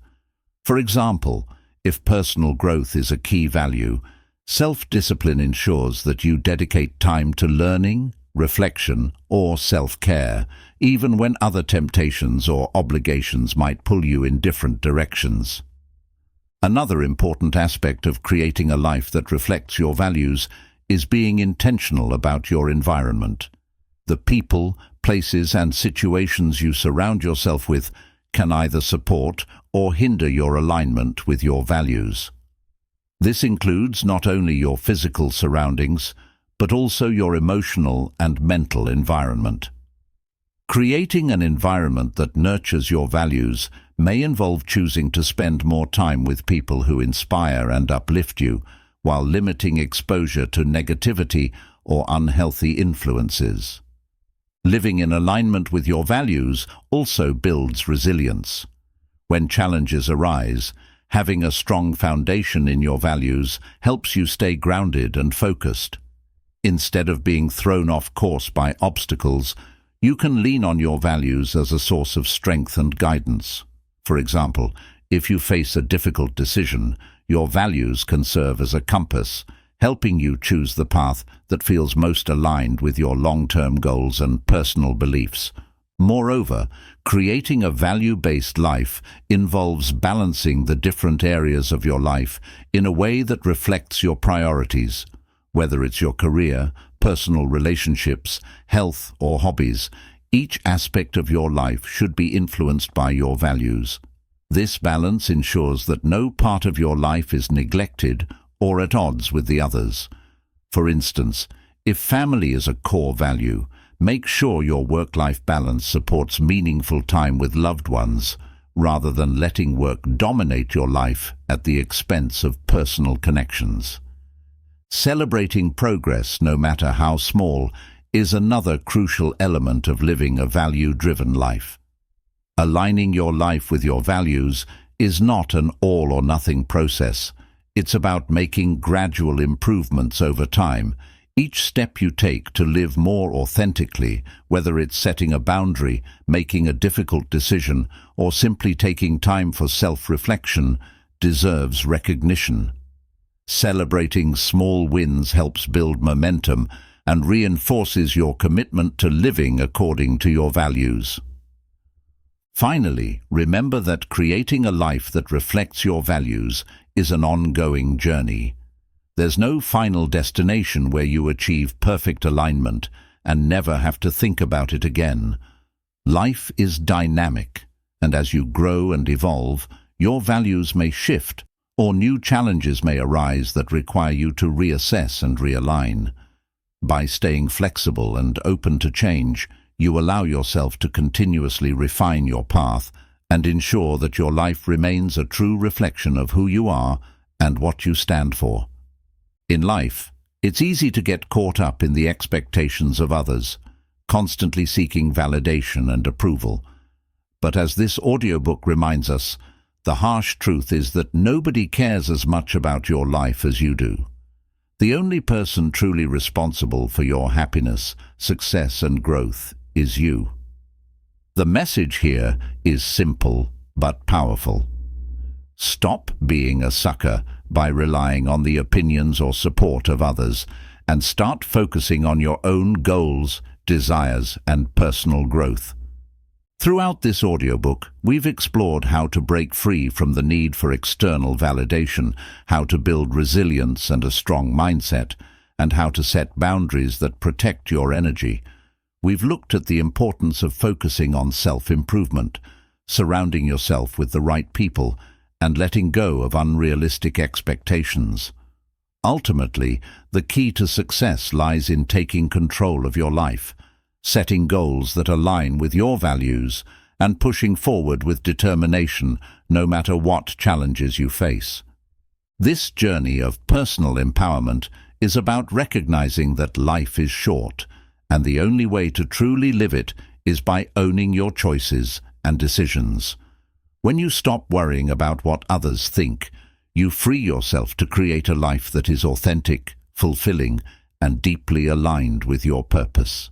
For example, if personal growth is a key value, self-discipline ensures that you dedicate time to learning, reflection, or self-care, even when other temptations or obligations might pull you in different directions. Another important aspect of creating a life that reflects your values is being intentional about your environment. The people, places, and situations you surround yourself with can either support or hinder your alignment with your values. This includes not only your physical surroundings, but also your emotional and mental environment. Creating an environment that nurtures your values may involve choosing to spend more time with people who inspire and uplift you, while limiting exposure to negativity or unhealthy influences. Living in alignment with your values also builds resilience. When challenges arise, having a strong foundation in your values helps you stay grounded and focused. Instead of being thrown off course by obstacles, you can lean on your values as a source of strength and guidance. For example, if you face a difficult decision, your values can serve as a compass, helping you choose the path that feels most aligned with your long-term goals and personal beliefs. Moreover, creating a value-based life involves balancing the different areas of your life in a way that reflects your priorities. Whether it's your career, personal relationships, health, or hobbies, Each aspect of your life should be influenced by your values. This balance ensures that no part of your life is neglected or at odds with the others. For instance, if family is a core value, make sure your work-life balance supports meaningful time with loved ones, rather than letting work dominate your life at the expense of personal connections. Celebrating progress, no matter how small, is another crucial element of living a value-driven life. Aligning your life with your values is not an all-or-nothing process. It's about making gradual improvements over time. Each step you take to live more authentically, whether it's setting a boundary, making a difficult decision, or simply taking time for self-reflection, deserves recognition. Celebrating small wins helps build momentum and reinforces your commitment to living according to your values. Finally, remember that creating a life that reflects your values is an ongoing journey. There's no final destination where you achieve perfect alignment and never have to think about it again. Life is dynamic, and as you grow and evolve, your values may shift, or new challenges may arise that require you to reassess and realign. By staying flexible and open to change, you allow yourself to continuously refine your path and ensure that your life remains a true reflection of who you are and what you stand for. In life, it's easy to get caught up in the expectations of others, constantly seeking validation and approval. But as this audiobook reminds us, the harsh truth is that nobody cares as much about your life as you do. The only person truly responsible for your happiness, success, and growth is you. The message here is simple but powerful. Stop being a sucker by relying on the opinions or support of others, and start focusing on your own goals, desires, and personal growth. Throughout this audiobook, we've explored how to break free from the need for external validation, how to build resilience and a strong mindset, and how to set boundaries that protect your energy. We've looked at the importance of focusing on self-improvement, surrounding yourself with the right people, and letting go of unrealistic expectations. Ultimately, the key to success lies in taking control of your life, setting goals that align with your values, and pushing forward with determination no matter what challenges you face. This journey of personal empowerment is about recognizing that life is short, and the only way to truly live it is by owning your choices and decisions. When you stop worrying about what others think, you free yourself to create a life that is authentic, fulfilling, and deeply aligned with your purpose.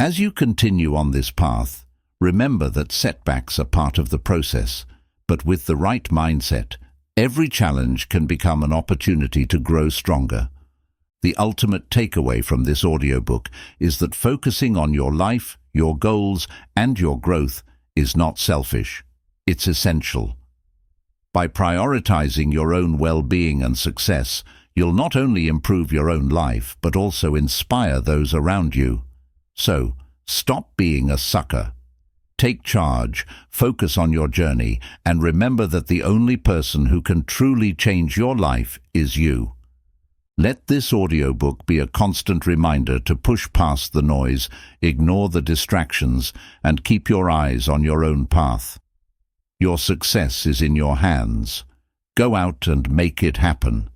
As you continue on this path, remember that setbacks are part of the process, but with the right mindset, every challenge can become an opportunity to grow stronger. The ultimate takeaway from this audiobook is that focusing on your life, your goals, and your growth is not selfish. It's essential. By prioritizing your own well-being and success, you'll not only improve your own life, but also inspire those around you. So, stop being a sucker. Take charge, focus on your journey, and remember that the only person who can truly change your life is you. Let this audiobook be a constant reminder to push past the noise, ignore the distractions, and keep your eyes on your own path. Your success is in your hands. Go out and make it happen.